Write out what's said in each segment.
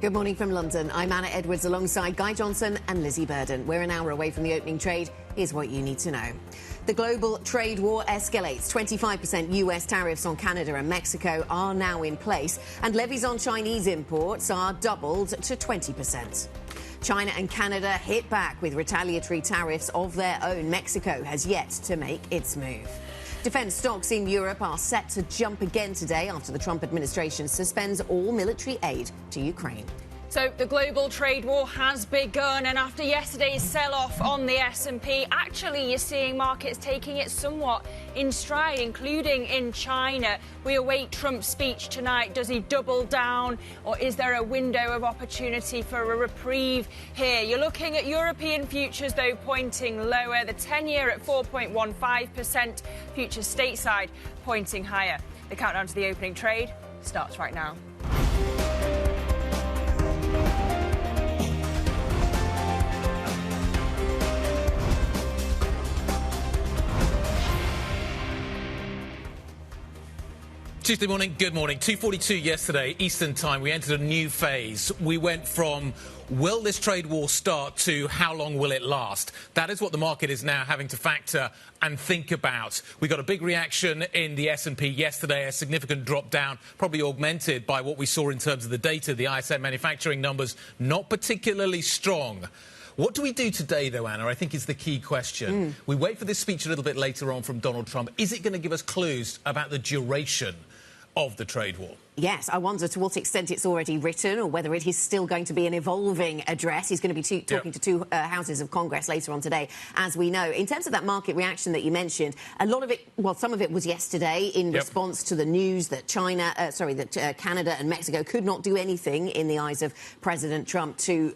Good morning from London. I'm Anna Edwards alongside Guy Johnson and Lizzy Burden. We're an hour away from the opening trade. Here's what you need to know. The global trade war escalates. 25% US tariffs on Canada and Mexico are now in place, and levies on Chinese imports are doubled to 20%. China and Canada hit back with retaliatory tariffs of their own. Mexico has yet to make its move. Defence stocks in Europe are set to jump again today after the Trump administration suspends all military aid to Ukraine. So the global trade war has begun, and after yesterday's sell-off on the S&P, actually you're seeing markets taking it somewhat in stride, including in China. We await Trump's speech tonight. Does he double down, or is there a window of opportunity for a reprieve here? You're looking at European futures, though, pointing lower. The 10-year at 4.15%, futures stateside pointing higher. The countdown to the opening trade starts right now. Tuesday morning, good morning. 2:42 yesterday, Eastern time, we entered a new phase. We went from, will this trade war start, to how long will it last? That is what the market is now having to factor and think about. We got a big reaction in the S&P yesterday, a significant drop down, probably augmented by what we saw in terms of the data. The ISM manufacturing numbers not particularly strong. What do we do today, though, Anna, I think is the key question. We wait for this speech a little bit later on from Donald Trump. Is it going to give us clues about the duration of the trade war? Yes, I wonder to what extent it's already written, or whether it is still going to be an evolving address. He's going to be talking to two houses of Congress later on today, as we know. In terms of that market reaction that you mentioned, a lot of it, well, some of it was yesterday in response to the news that Canada and Mexico could not do anything in the eyes of President Trump to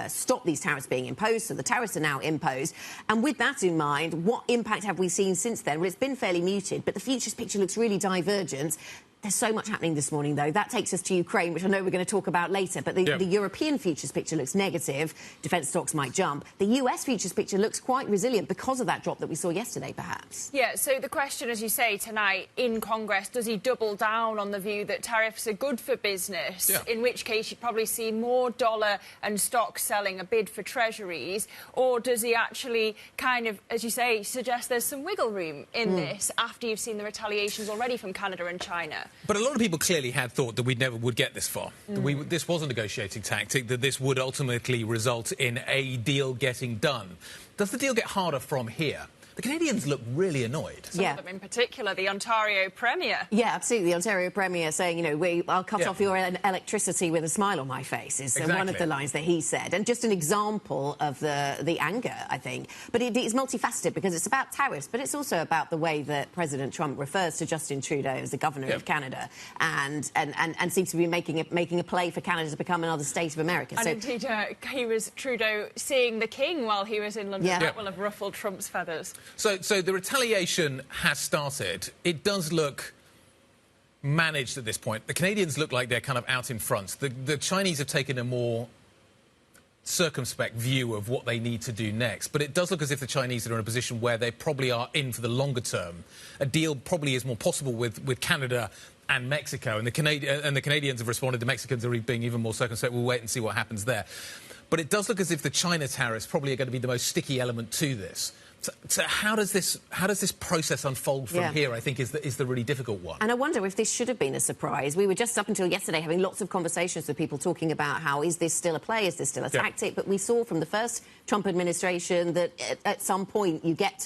stop these tariffs being imposed. So the tariffs are now imposed. And with that in mind, what impact have we seen since then? Well, it's been fairly muted, but the futures picture looks really divergent. There's so much happening this morning, though. That takes us to Ukraine, which I know we're going to talk about later. But the European futures picture looks negative. Defence stocks might jump. The US futures picture looks quite resilient because of that drop that we saw yesterday, perhaps. Yeah, so the question, as you say, tonight in Congress, does he double down on the view that tariffs are good for business? In which case you'd probably see more dollar and stocks selling, a bid for treasuries. Or does he actually kind of, as you say, suggest there's some wiggle room in this after you've seen the retaliations already from Canada and China? But a lot of people clearly had thought that we never would get this far. This was a negotiating tactic, that this would ultimately result in a deal getting done. Does the deal get harder from here? The Canadians look really annoyed. Some of them in particular, the Ontario Premier. Yeah, absolutely. The Ontario Premier saying, you know, I'll cut off your electricity with a smile on my face is one of the lines that he said. And just an example of the anger, I think. But it's multifaceted because it's about tariffs, but it's also about the way that President Trump refers to Justin Trudeau as the governor of Canada and seems to be making a play for Canada to become another state of America. And indeed, he was Trudeau seeing the King while he was in London. That will have ruffled Trump's feathers. So the retaliation has started. It does look managed at this point. The Canadians look like they're kind of out in front. The Chinese have taken a more circumspect view of what they need to do next. But it does look as if the Chinese are in a position where they probably are in for the longer term. A deal probably is more possible with Canada and Mexico. And the Canadians have responded. The Mexicans are being even more circumspect. We'll wait and see what happens there. But it does look as if the China tariffs probably are going to be the most sticky element to this. So how does this process unfold from here, I think, is the really difficult one. And I wonder if this should have been a surprise. We were just up until yesterday having lots of conversations with people talking about how is this still a play, is this still a tactic? But we saw from the first Trump administration that at some point you get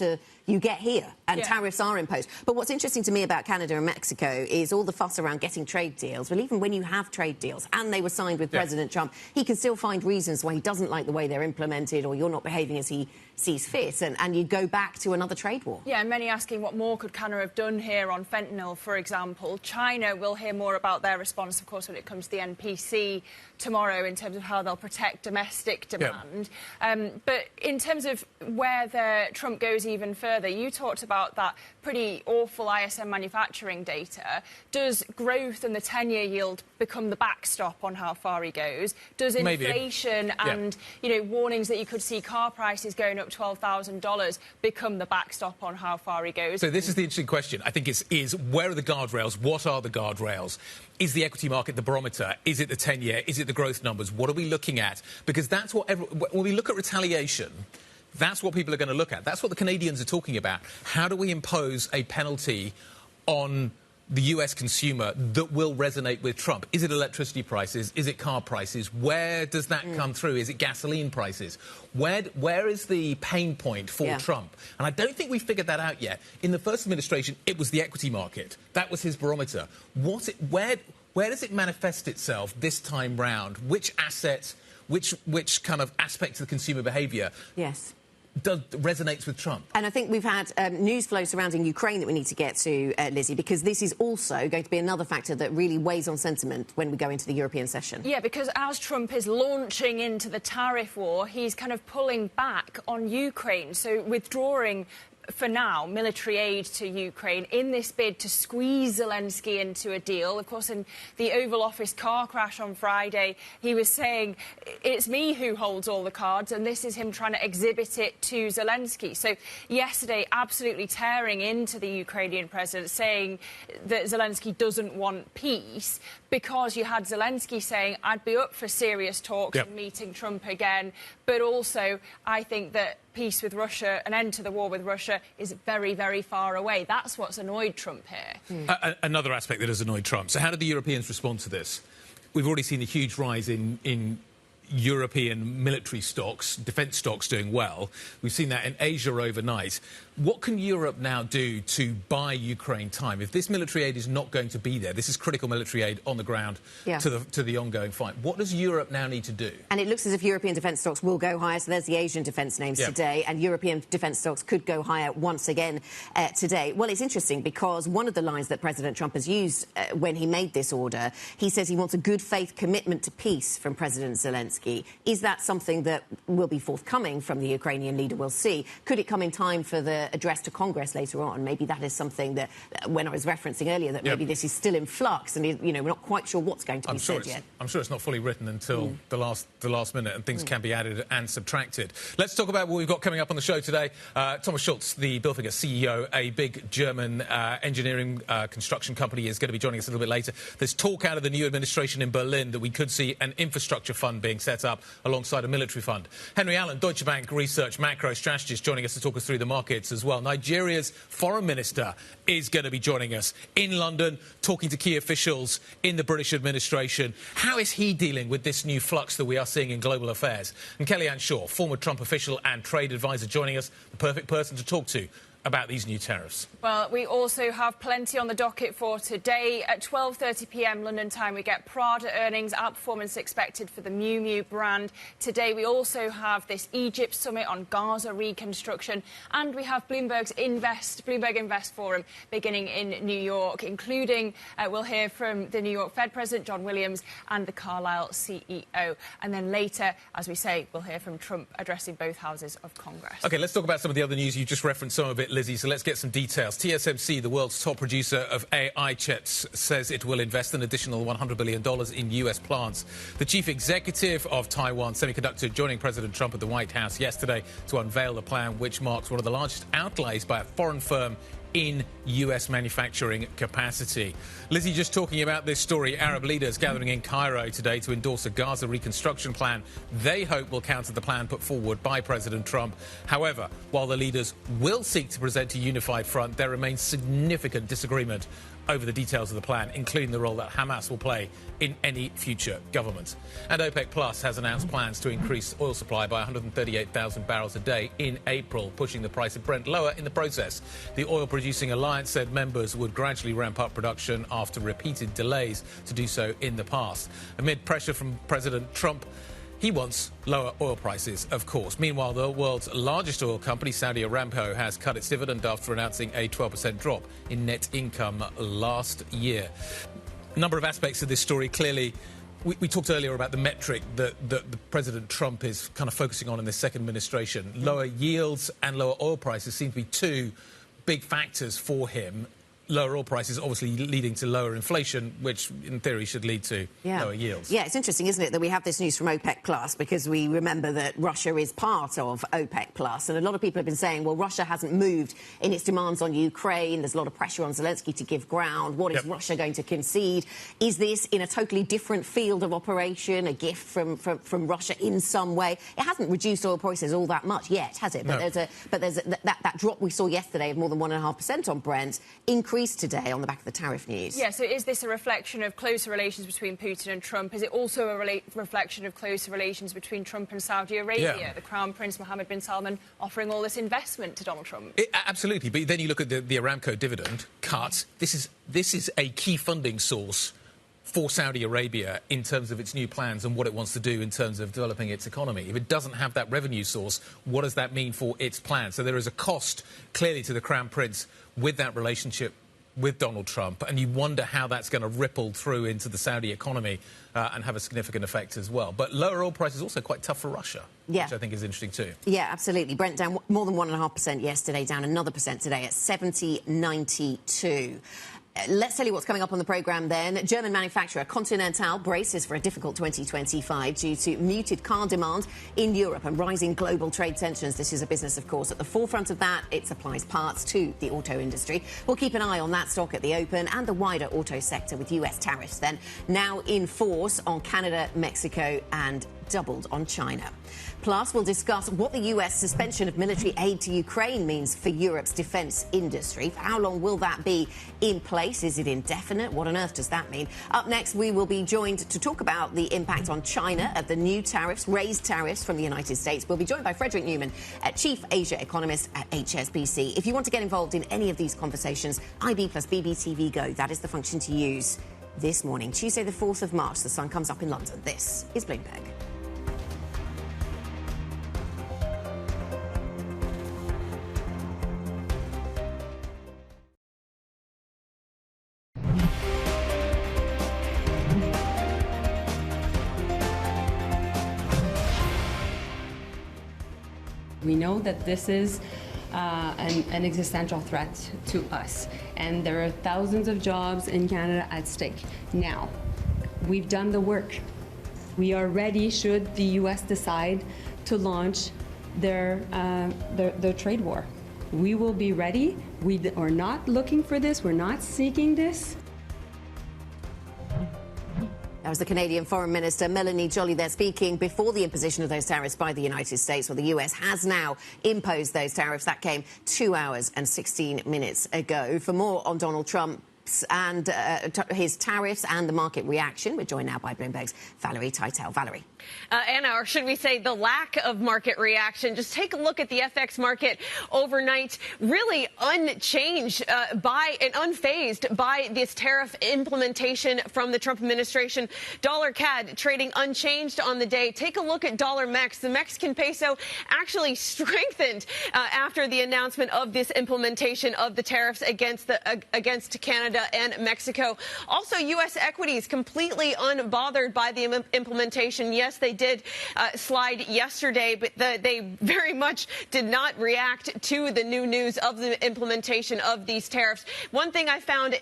here and tariffs are imposed. But what's interesting to me about Canada and Mexico is all the fuss around getting trade deals. Well, even when you have trade deals and they were signed with President Trump, he can still find reasons why he doesn't like the way they're implemented or you're not behaving as he sees fit, and you go back to another trade war. Yeah, and many asking what more could Canada have done here on fentanyl, for example. China will hear more about their response, of course, when it comes to the NPC tomorrow in terms of how they'll protect domestic demand. But in terms of where Trump goes even further, further. You talked about that pretty awful ISM manufacturing data. Does growth and the 10-year yield become the backstop on how far he goes? Does inflation and warnings that you could see car prices going up $12,000 become the backstop on how far he goes? So this is the interesting question. I think is where are the guardrails? What are the guardrails? Is the equity market the barometer? Is it the 10-year? Is it the growth numbers? What are we looking at? Because that's what when we look at retaliation, that's what people are going to look at. That's what the Canadians are talking about. How do we impose a penalty on the US consumer that will resonate with Trump? Is it electricity prices? Is it car prices? Where does that come through? Is it gasoline prices? Where is the pain point for Trump? And I don't think we've figured that out yet. In the first administration, it was the equity market. That was his barometer. Where does it manifest itself this time round? Which assets, which kind of aspects of the consumer behaviour? Yes. Resonates with Trump. And I think we've had news flow surrounding Ukraine that we need to get to, Lizzie, because this is also going to be another factor that really weighs on sentiment when we go into the European session. Yeah, because as Trump is launching into the tariff war, he's kind of pulling back on Ukraine, so withdrawing for now, military aid to Ukraine in this bid to squeeze Zelensky into a deal. Of course, in the Oval Office car crash on Friday, he was saying, it's me who holds all the cards, and this is him trying to exhibit it to Zelensky. So yesterday, absolutely tearing into the Ukrainian president, saying that Zelensky doesn't want peace, because you had Zelensky saying, I'd be up for serious talks and meeting Trump again, but also I think that peace with Russia, an end to the war with Russia, is very, very far away. That's what's annoyed Trump here. Another aspect that has annoyed Trump. So how did the Europeans respond to this? We've already seen a huge rise in European military stocks, defence stocks doing well. We've seen that in Asia overnight. What can Europe now do to buy Ukraine time? If this military aid is not going to be there, this is critical military aid on the ground to the ongoing fight. What does Europe now need to do? And it looks as if European defence stocks will go higher. So there's the Asian defence names today, and European defence stocks could go higher once again today. Well, it's interesting because one of the lines that President Trump has used when he made this order, he says he wants a good faith commitment to peace from President Zelensky. Is that something that will be forthcoming from the Ukrainian leader? We'll see. Could it come in time for the address to Congress later on? Maybe that is something that, when I was referencing earlier, that maybe this is still in flux and, we're not quite sure what's going to be said yet. I'm sure it's not fully written until the last minute, and things can be added and subtracted. Let's talk about what we've got coming up on the show today. Thomas Schulz, the Bilfinger CEO, a big German engineering construction company, is going to be joining us a little bit later. There's talk out of the new administration in Berlin that we could see an infrastructure fund being set up alongside a military fund. Henry Allen, Deutsche Bank research macro strategist, joining us to talk us through the markets as well. Nigeria's foreign minister is going to be joining us in London, talking to key officials in the British administration. How is he dealing with this new flux that we are seeing in global affairs? And Kellyanne Shaw, former Trump official and trade advisor, joining us, the perfect person to talk to about these new tariffs. Well, we also have plenty on the docket for today. At 12:30 p.m. London time, we get Prada earnings, outperformance expected for the Miu Miu brand. Today, we also have this Egypt summit on Gaza reconstruction, and we have Bloomberg Invest Forum beginning in New York, including we'll hear from the New York Fed President, John Williams, and the Carlyle CEO. And then later, as we say, we'll hear from Trump addressing both houses of Congress. OK, let's talk about some of the other news. You just referenced some of it, Lizzie, so let's get some details. TSMC, the world's top producer of AI chips, says it will invest an additional $100 billion in US plants. The chief executive of Taiwan Semiconductor joining President Trump at the White House yesterday to unveil the plan, which marks one of the largest outlays by a foreign firm in US manufacturing capacity. Lizzie, just talking about this story, Arab leaders gathering in Cairo today to endorse a Gaza reconstruction plan they hope will counter the plan put forward by President Trump. However, while the leaders will seek to present a unified front, there remains significant disagreement over the details of the plan, including the role that Hamas will play in any future government. And OPEC Plus has announced plans to increase oil supply by 138,000 barrels a day in April, pushing the price of Brent lower in the process. The oil-producing alliance said members would gradually ramp up production after repeated delays to do so in the past. Amid pressure from President Trump, he wants lower oil prices, of course. Meanwhile, the world's largest oil company, Saudi Aramco, has cut its dividend after announcing a 12% drop in net income last year. A number of aspects of this story. Clearly, We talked earlier about the metric that President Trump is kind of focusing on in this second administration. Lower yields and lower oil prices seem to be two big factors for him. Lower oil prices obviously leading to lower inflation, which in theory should lead to lower yields. Yeah, it's interesting, isn't it, that we have this news from OPEC Plus, because we remember that Russia is part of OPEC Plus, and a lot of people have been saying, well, Russia hasn't moved in its demands on Ukraine. There's a lot of pressure on Zelensky to give ground. What is Russia going to concede? Is this in a totally different field of operation, a gift from Russia in some way? It hasn't reduced oil prices all that much yet, has it? But no. there's that drop we saw yesterday of more than 1.5% on Brent increased today on the back of the tariff news. Yeah, so is this a reflection of closer relations between Putin and Trump? Is it also a reflection of closer relations between Trump and Saudi Arabia? Yeah. The Crown Prince Mohammed bin Salman offering all this investment to Donald Trump? Absolutely, but then you look at the Aramco dividend cut. This is a key funding source for Saudi Arabia in terms of its new plans and what it wants to do in terms of developing its economy. If it doesn't have that revenue source, what does that mean for its plans? So there is a cost, clearly, to the Crown Prince with that relationship with Donald Trump, and you wonder how that's going to ripple through into the Saudi economy and have a significant effect as well. But lower oil prices also quite tough for Russia, which I think is interesting too. Yeah, absolutely. Brent down more than 1.5% yesterday, down another percent today at 70.92. Let's tell you what's coming up on the programme then. German manufacturer Continental braces for a difficult 2025 due to muted car demand in Europe and rising global trade tensions. This is a business, of course, at the forefront of that. It supplies parts to the auto industry. We'll keep an eye on that stock at the open and the wider auto sector with US tariffs then now in force on Canada, Mexico and doubled on China. Plus, we'll discuss what the US suspension of military aid to Ukraine means for Europe's defence industry. For how long will that be in place? Is it indefinite? What on earth does that mean? Up next, we will be joined to talk about the impact on China of the new tariffs, raised tariffs from the United States. We'll be joined by Frederick Newman, Chief Asia Economist at HSBC. If you want to get involved in any of these conversations, IB plus BBTV Go, that is the function to use this morning. Tuesday, the 4th of March, the sun comes up in London. This is Bloomberg. We know that this is an existential threat to us, and there are thousands of jobs in Canada at stake. Now, we've done the work. We are ready should the U.S. decide to launch their trade war. We will be ready. We are not looking for this. We're not seeking this. That was the Canadian Foreign Minister Melanie Joly there speaking before the imposition of those tariffs by the United States. Well, the US has now imposed those tariffs. That came 2 hours and 16 minutes ago. For more on Donald Trump and his tariffs and the market reaction, we're joined now by Bloomberg's Valerie Teitel. Valerie. Anna, or should we say the lack of market reaction? Just take a look at the FX market overnight, really unchanged by and unfazed by this tariff implementation from the Trump administration. Dollar CAD trading unchanged on the day. Take a look at dollar MEX. The Mexican peso actually strengthened after the announcement of this implementation of the tariffs against Canada and Mexico. Also, U.S. equities completely unbothered by the implementation. Yes, they did slide yesterday, but they very much did not react to the new news of the implementation of these tariffs. One thing I found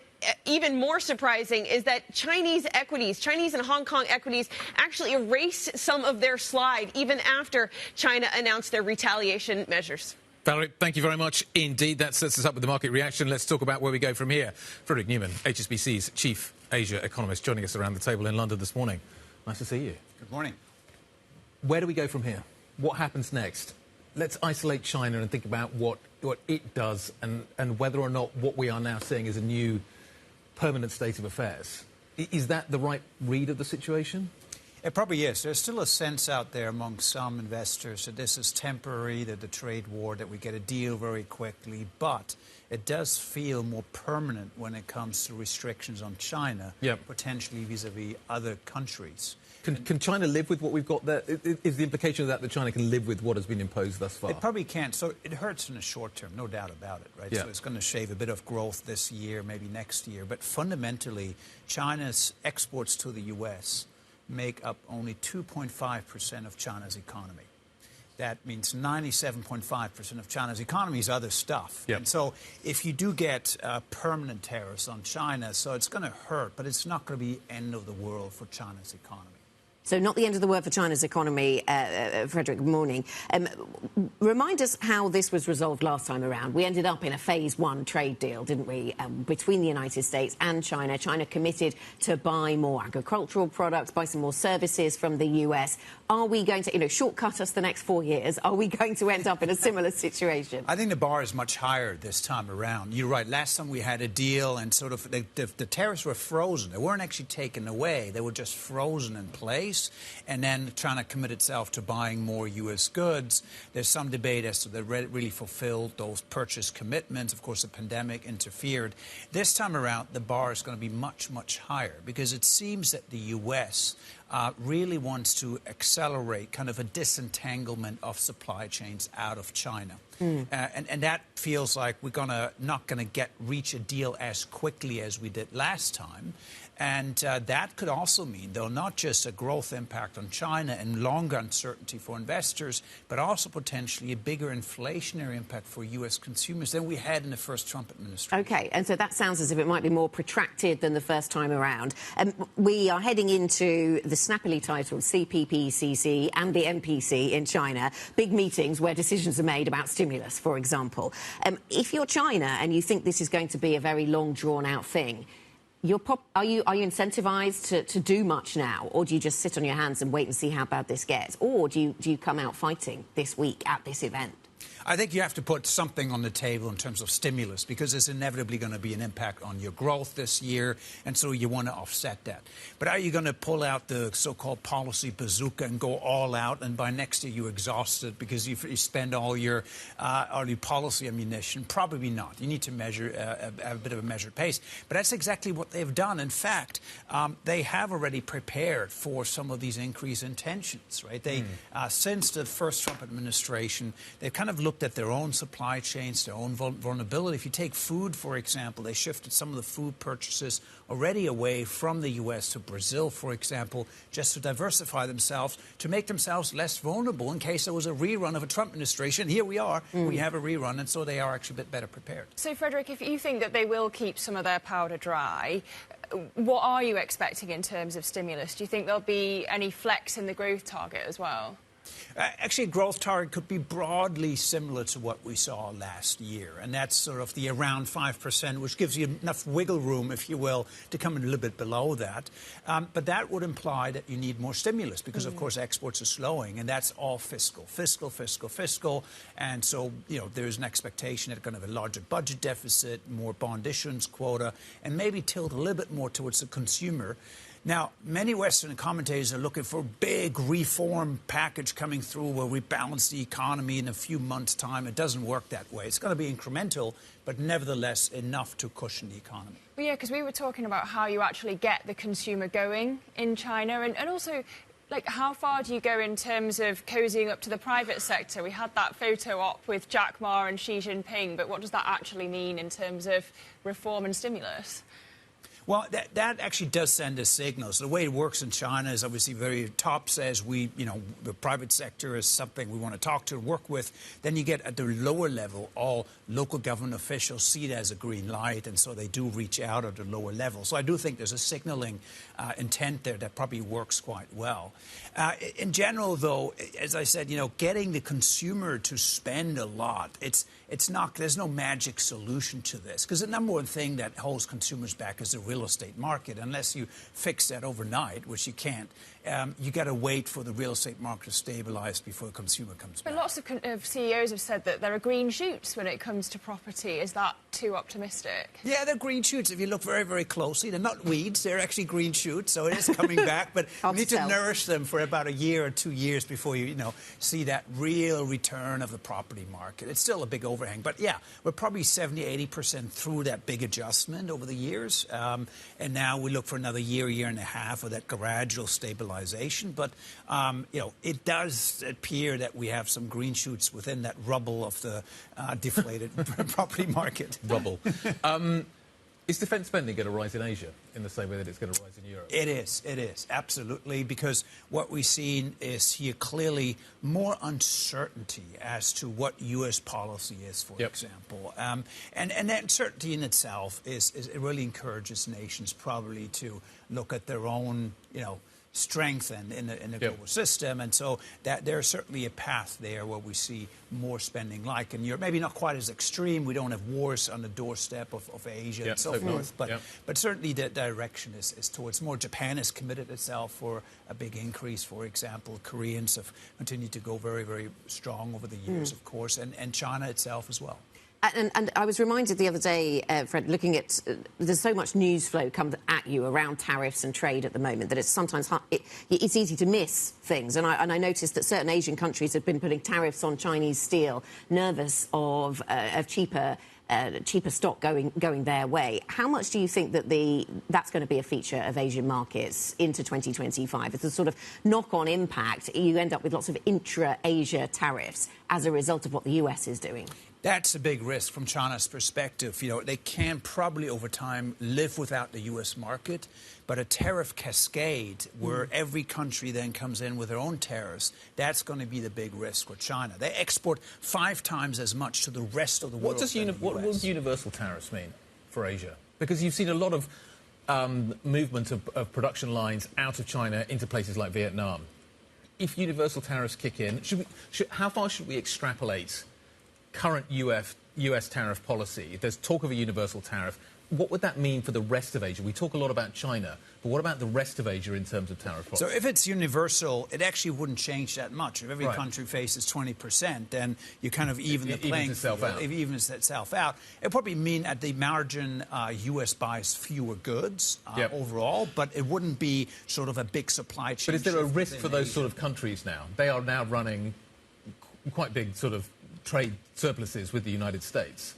even more surprising is that Chinese and Hong Kong equities actually erased some of their slide even after China announced their retaliation measures. Valerie, thank you very much indeed. That sets us up with the market reaction. Let's talk about where we go from here. Frederick Newman, HSBC's Chief Asia Economist, joining us around the table in London this morning. Nice to see you. Good morning. Where do we go from here? What happens next? Let's isolate China and think about what it does and whether or not what we are now seeing is a new permanent state of affairs. Is that the right read of the situation? It probably is. There's still a sense out there among some investors that this is temporary, that the trade war, that we get a deal very quickly, but it does feel more permanent when it comes to restrictions on China, potentially vis-a-vis other countries. Can China live with what we've got there? Is the implication of that China can live with what has been imposed thus far? It probably can't. So it hurts in the short term, no doubt about it, right? So it's going to shave a bit of growth this year, maybe next year. But fundamentally, China's exports to the U.S. make up only 2.5% of China's economy. That means 97.5% of China's economy is other stuff. Yep. And so if you do get permanent tariffs on China, so it's going to hurt, but it's not going to be the end of the world for China's economy. So not the end of the world for China's economy. Frederick, good morning. Remind us how this was resolved last time around. We ended up in a phase one trade deal, didn't we, between the United States and China. China committed to buy more agricultural products, buy some more services from the US. Are we going to, shortcut us the next 4 years? Are we going to end up in a similar situation? I think the bar is much higher this time around. You're right. Last time we had a deal and sort of the tariffs were frozen. They weren't actually taken away. They were just frozen in place. And then China commit itself to buying more U.S. goods. There's some debate as to they really fulfilled those purchase commitments. Of course, the pandemic interfered. This time around, the bar is going to be much, much higher because it seems that the U.S. Really wants to accelerate kind of a disentanglement of supply chains out of China. And that feels like we're not going to reach a deal as quickly as we did last time. And that could also mean, though, not just a growth impact on China and longer uncertainty for investors, but also potentially a bigger inflationary impact for U.S. consumers than we had in the first Trump administration. OK, and so that sounds as if it might be more protracted than the first time around. We are heading into the snappily titled CPPCC and the MPC in China, big meetings where decisions are made about stimulus, for example. If you're China and you think this is going to be a very long, drawn-out thing, are you incentivized to do much now, or do you just sit on your hands and wait and see how bad this gets, or do you come out fighting this week at this event? I think you have to put something on the table in terms of stimulus because there's inevitably going to be an impact on your growth this year, and so you want to offset that. But are you going to pull out the so-called policy bazooka and go all out, and by next year you're exhausted because you spend all your policy ammunition? Probably not. You need to measure a bit of a measured pace. But that's exactly what they've done. In fact, they have already prepared for some of these increased in tensions, right? They, since the first Trump administration, they've kind of looked at their own supply chains, their own vulnerability. If you take food, for example, they shifted some of the food purchases already away from the U.S. to Brazil, for example, just to diversify themselves, to make themselves less vulnerable in case there was a rerun of a Trump administration. Here we are. We have a rerun, and so they are actually a bit better prepared. So, Frederick, if you think that they will keep some of their powder dry, what are you expecting in terms of stimulus? Do you think there'll be any flex in the growth target as well? Actually, growth target could be broadly similar to what we saw last year, and that's sort of the around 5%, which gives you enough wiggle room, if you will, to come a little bit below that. But that would imply that you need more stimulus because, of course, exports are slowing, and that's all fiscal. And so, there's an expectation that they're going to have a larger budget deficit, more bond issuance quota, and maybe tilt a little bit more towards the consumer. Now, many Western commentators are looking for a big reform package coming through where we balance the economy in a few months' time. It doesn't work that way. It's going to be incremental, but nevertheless enough to cushion the economy. Well, yeah, because we were talking about how you actually get the consumer going in China and also, like, how far do you go in terms of cozying up to the private sector? We had that photo op with Jack Ma and Xi Jinping, but what does that actually mean in terms of reform and stimulus? Well, that actually does send a signal. So the way it works in China is obviously very top says the private sector is something we want to talk to, work with. Then you get at the lower level, all local government officials see it as a green light, and so they do reach out at the lower level. So I do think there's a signaling intent there that probably works quite well. In general, though, as I said, getting the consumer to spend a lot, there's no magic solution to this, because the number one thing that holds consumers back is the real estate market. Unless you fix that overnight, which you can't, you got to wait for the real estate market to stabilize before the consumer comes back. But lots of CEOs have said that there are green shoots when it comes to property. Is that too optimistic? Yeah, they're green shoots. If you look very, very closely, they're not weeds. They're actually green shoots, so it is coming back. But you need to nourish them for about a year or 2 years before you see that real return of the property market. It's still a big overhang. But, yeah, we're probably 70–80% through that big adjustment over the years. And now we look for another year and a half of that gradual stabilization. But, it does appear that we have some green shoots within that rubble of the deflated property market. Rubble. Is defence spending going to rise in Asia in the same way that it's going to rise in Europe? It is, absolutely, because what we've seen is here clearly more uncertainty as to what U.S. policy is, for example. And that uncertainty in itself it really encourages nations probably to look at their own, strength in the global system, and so that there's certainly a path there where we see more spending like in Europe. Maybe not quite as extreme. We don't have wars on the doorstep of Asia and so forth, but certainly the direction is towards more. Japan has committed itself for a big increase, for example. Koreans have continued to go very, very strong over the years, of course, and China itself as well. And I was reminded the other day, Fred, looking at there's so much news flow comes at you around tariffs and trade at the moment that it's sometimes it's easy to miss things. And I noticed that certain Asian countries have been putting tariffs on Chinese steel, nervous of cheaper stock going their way. How much do you think that that's going to be a feature of Asian markets into 2025? It's a sort of knock-on impact. You end up with lots of intra-Asia tariffs as a result of what the US is doing. That's a big risk from China's perspective. They can probably over time live without the U.S. market, but a tariff cascade where every country then comes in with their own tariffs, that's going to be the big risk with China. They export 5 times as much to the rest of the world. What does universal tariffs mean for Asia? Because you've seen a lot of movement of production lines out of China into places like Vietnam. If universal tariffs kick in, how far should we extrapolate current US tariff policy? There's talk of a universal tariff. What would that mean for the rest of Asia? We talk a lot about China, but what about the rest of Asia in terms of tariff policy? So if it's universal, it actually wouldn't change that much. If every country faces 20%, then you kind of even the playing field. It evens itself out. It probably mean at the margin, US buys fewer goods overall, but it wouldn't be sort of a big supply chain. But is there a risk for those sort of countries now? They are now running quite big sort of trade surpluses with the United States.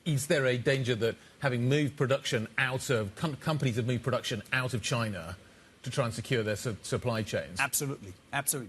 Is there a danger that having moved production out of companies have moved production out of China to try and secure their supply chains? Absolutely.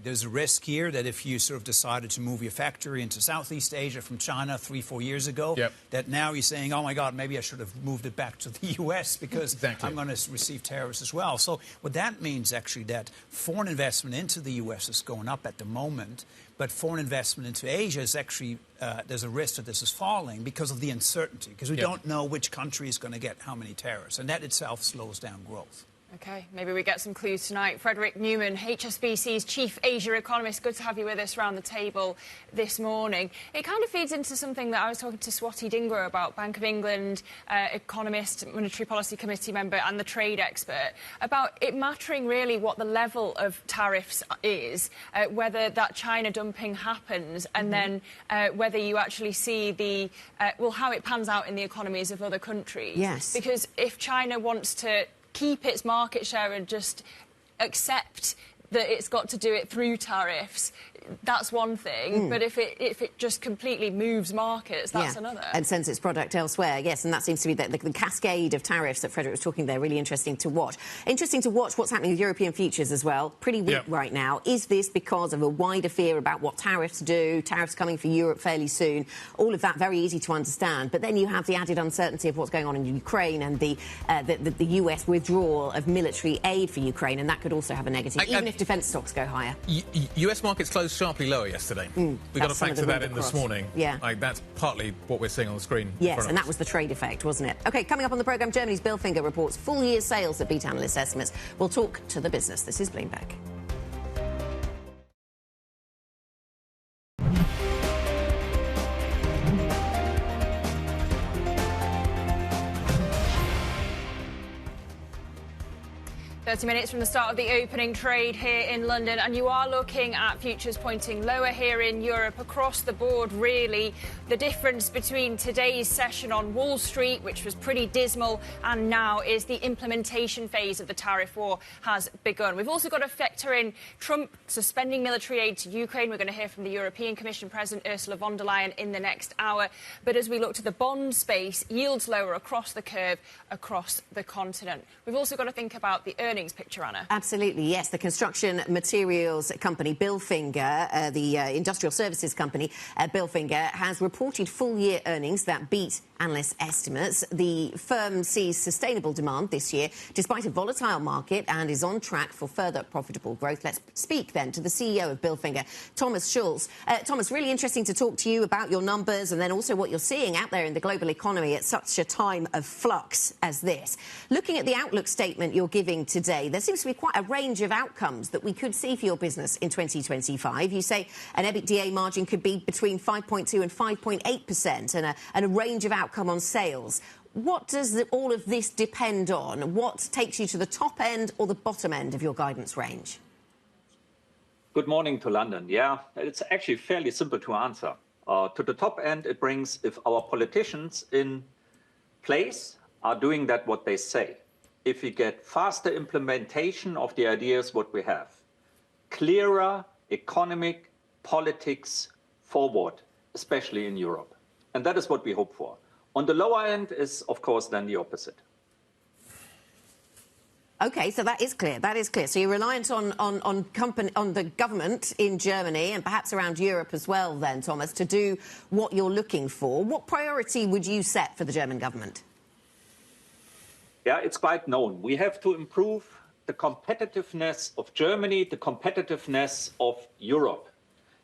There's a risk here that if you sort of decided to move your factory into Southeast Asia from China 3-4 years ago, that now you're saying, oh my God, maybe I should have moved it back to the US because I'm going to receive tariffs as well. So what that means actually that foreign investment into the US is going up at the moment, but foreign investment into Asia is actually, there's a risk that this is falling because of the uncertainty, because we don't know which country is going to get how many tariffs, and that itself slows down growth. OK, maybe we get some clues tonight. Frederick Newman, HSBC's chief Asia economist. Good to have you with us around the table this morning. It kind of feeds into something that I was talking to Swati Dhingra about, Bank of England economist, Monetary Policy Committee member and the trade expert, about it mattering really what the level of tariffs is, whether that China dumping happens, and then whether you actually see how it pans out in the economies of other countries. Yes. Because if China wants to keep its market share and just accept that it's got to do it through tariffs, that's one thing. But if it just completely moves markets, that's another. And sends its product elsewhere, yes. And that seems to be the cascade of tariffs that Frederick was talking there. Really interesting to watch. Interesting to watch what's happening with European futures as well. Pretty weak right now. Is this because of a wider fear about what tariffs do? Tariffs coming for Europe fairly soon. All of that very easy to understand. But then you have the added uncertainty of what's going on in Ukraine and the US withdrawal of military aid for Ukraine, and that could also have a negative, even if defence stocks go higher. US markets closed sharply lower yesterday. We've got to factor that in this morning. That's partly what we're seeing on the screen. Yes, and that was the trade effect, wasn't it? OK, coming up on the programme, Germany's Bilfinger reports full-year sales that beat analyst estimates. We'll talk to the business. This is Bloomberg. Minutes from the start of the opening trade here in London, and you are looking at futures pointing lower here in Europe across the board, really. The difference between today's session on Wall Street, which was pretty dismal, and now is the implementation phase of the tariff war has begun. We've also got to factor in Trump suspending military aid to Ukraine. We're going to hear from the European Commission President Ursula Von Der Leyen in the next hour. But as we look to the bond space, yields lower across the curve, across the continent. We've also got to think about the earnings earnings picture, Anna. Absolutely, yes. The construction materials company Bilfinger, the industrial services company Bilfinger, has reported full-year earnings that beat analyst estimates. The firm sees sustainable demand this year, despite a volatile market, and is on track for further profitable growth. Let's speak then to the CEO of Bilfinger, Thomas Schulz. Thomas, really interesting to talk to you about your numbers and then also what you're seeing out there in the global economy at such a time of flux as this. Looking at the outlook statement you're giving today, there seems to be quite a range of outcomes that we could see for your business in 2025. You say an EBITDA margin could be between 5.2 and 5.8% and a range of outcomes on sales. What does all of this depend on? What takes you to the top end or the bottom end of your guidance range? Good morning to London. Yeah, it's actually fairly simple to answer. To the top end, it brings if our politicians in place are doing that what they say. If we get faster implementation of the ideas what we have, clearer economic politics forward, especially in Europe. And that is what we hope for. On the lower end is, of course, then the opposite. OK, so that is clear. That is clear. So you're reliant on the government in Germany and perhaps around Europe as well then, Thomas, to do what you're looking for. What priority would you set for the German government? Yeah, it's quite known. We have to improve the competitiveness of Germany, the competitiveness of Europe.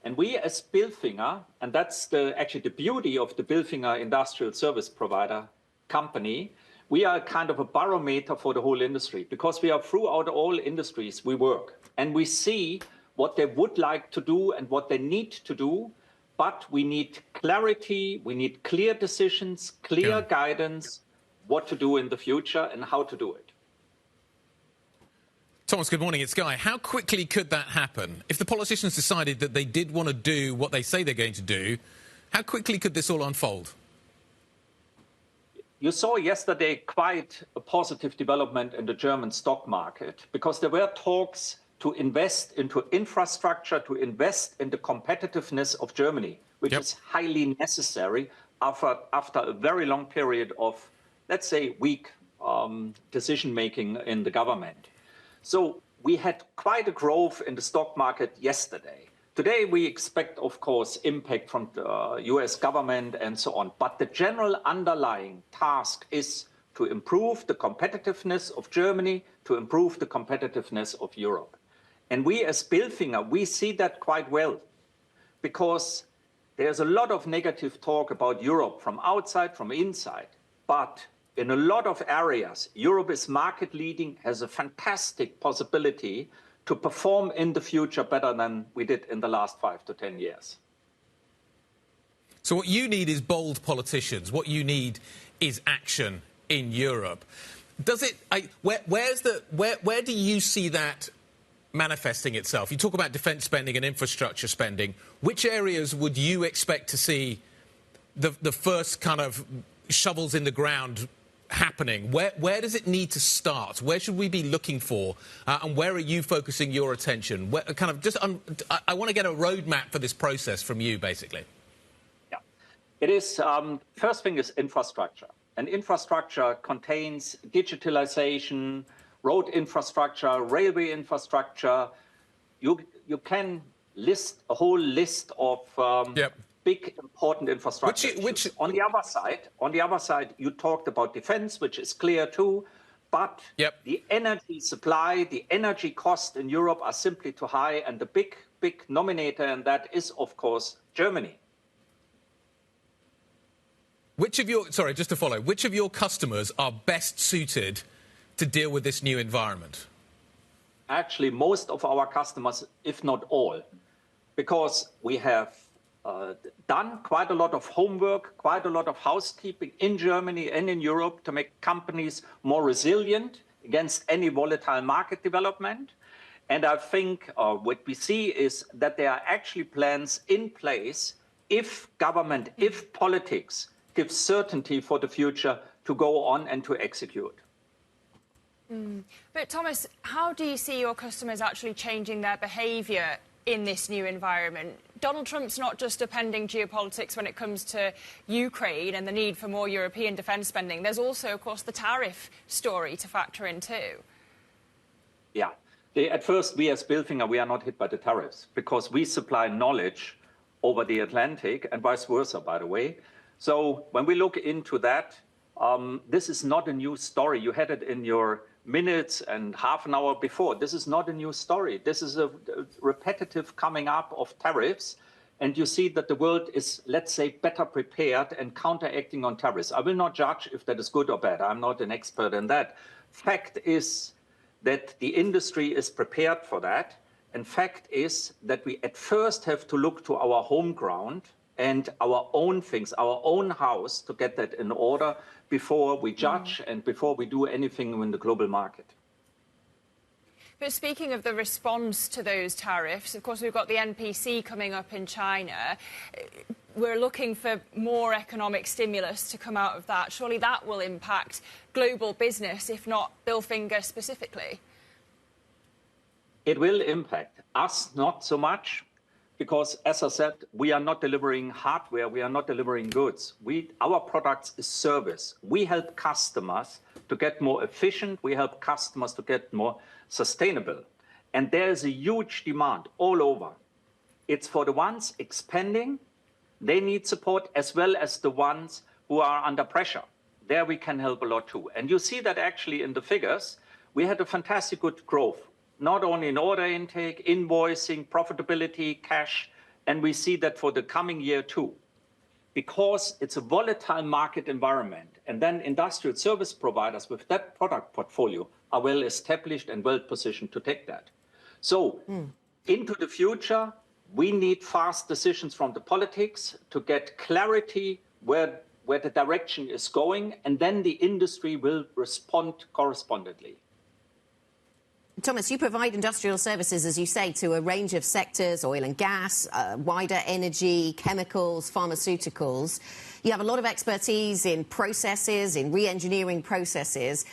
And we as Bilfinger, and that's actually the beauty of the Bilfinger industrial service provider company, we are kind of a barometer for the whole industry because we are throughout all industries we work. And we see what they would like to do and what they need to do. But we need clarity, we need clear decisions, clear guidance, what to do in the future and how to do it. Thomas, good morning. It's Guy. How quickly could that happen? If the politicians decided that they did want to do what they say they're going to do, how quickly could this all unfold? You saw yesterday quite a positive development in the German stock market because there were talks to invest into infrastructure, to invest in the competitiveness of Germany, which is highly necessary after a very long period of, let's say, weak decision-making in the government. So we had quite a growth in the stock market yesterday. Today, we expect, of course, impact from the US government and so on. But the general underlying task is to improve the competitiveness of Germany, to improve the competitiveness of Europe. And we as Bilfinger, we see that quite well because there's a lot of negative talk about Europe from outside, from inside. But in a lot of areas, Europe is market leading, has a fantastic possibility to perform in the future better than we did in the last 5 to 10 years. So what you need is bold politicians. What you need is action in Europe. Does it? Where do you see that manifesting itself? You talk about defence spending and infrastructure spending. Which areas would you expect to see the first kind of shovels in the ground happening? Where does it need to start? Where should we be looking for? And where are you focusing your attention? I want to get a roadmap for this process from you, basically. Yeah, it is. First thing is infrastructure. And infrastructure contains digitalization, road infrastructure, railway infrastructure. You can list a whole list of big, important infrastructure. On the other side, you talked about defense, which is clear too. But the energy supply, the energy cost in Europe are simply too high. And the big nominator in that is, of course, Germany. Which of your customers are best suited to deal with this new environment? Actually, most of our customers, if not all, because we have done quite a lot of homework, quite a lot of housekeeping in Germany and in Europe to make companies more resilient against any volatile market development. And I think what we see is that there are actually plans in place if government, if politics give certainty for the future to go on and to execute. But Thomas, how do you see your customers actually changing their behaviour in this new environment? Donald Trump's not just upending geopolitics when it comes to Ukraine and the need for more European defence spending. There's also, of course, the tariff story to factor in too. At first, we as Bilfinger, we are not hit by the tariffs because we supply knowledge over the Atlantic and vice versa, by the way. So when we look into that, this is not a new story. You had it in your minutes and half an hour before. This is not a new story. This is a repetitive coming up of tariffs. And you see that the world is, let's say, better prepared and counteracting on tariffs. I will not judge if that is good or bad. I'm not an expert in that. Fact is that the industry is prepared for that. And fact is that we at first have to look to our home ground and our own things, our own house, to get that in order before we judge and before we do anything in the global market. But speaking of the response to those tariffs, of course, we've got the NPC coming up in China. We're looking for more economic stimulus to come out of that. Surely that will impact global business, if not Bilfinger specifically. It will impact us, not so much, because, as I said, we are not delivering hardware, we are not delivering goods. Our products is service. We help customers to get more efficient, we help customers to get more sustainable. And there is a huge demand all over. It's for the ones expanding, they need support, as well as the ones who are under pressure. There we can help a lot too. And you see that actually in the figures, we had a fantastic good growth, not only in order intake, invoicing, profitability, cash, and we see that for the coming year too. Because it's a volatile market environment, and then industrial service providers with that product portfolio are well established and well positioned to take that. So into the future, we need fast decisions from the politics to get clarity where the direction is going, and then the industry will respond correspondingly. Thomas, you provide industrial services, as you say, to a range of sectors, oil and gas, wider energy, chemicals, pharmaceuticals. You have a lot of expertise in processes, in re-engineering processes.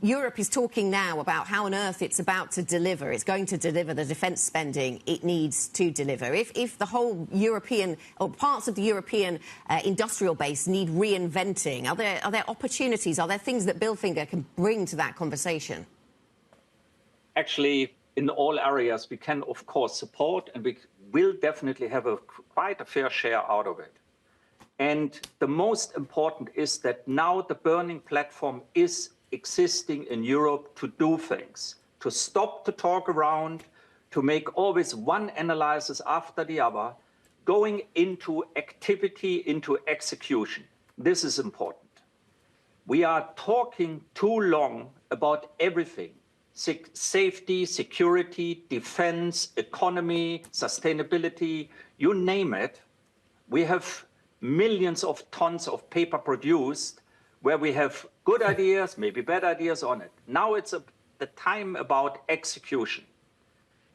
Europe is talking now about how on earth it's about to deliver. It's going to deliver the defence spending it needs to deliver. If the whole European, or parts of the European industrial base need reinventing, are there opportunities, are there things that Bilfinger can bring to that conversation? Actually, in all areas, we can, of course, support, and we will definitely have quite a fair share out of it. And the most important is that now the burning platform is existing in Europe to do things, to stop the talk around, to make always one analysis after the other, going into activity, into execution. This is important. We are talking too long about everything. Safety, security, defense, economy, sustainability, you name it. We have millions of tons of paper produced where we have good ideas, maybe bad ideas on it. Now it's the time about execution.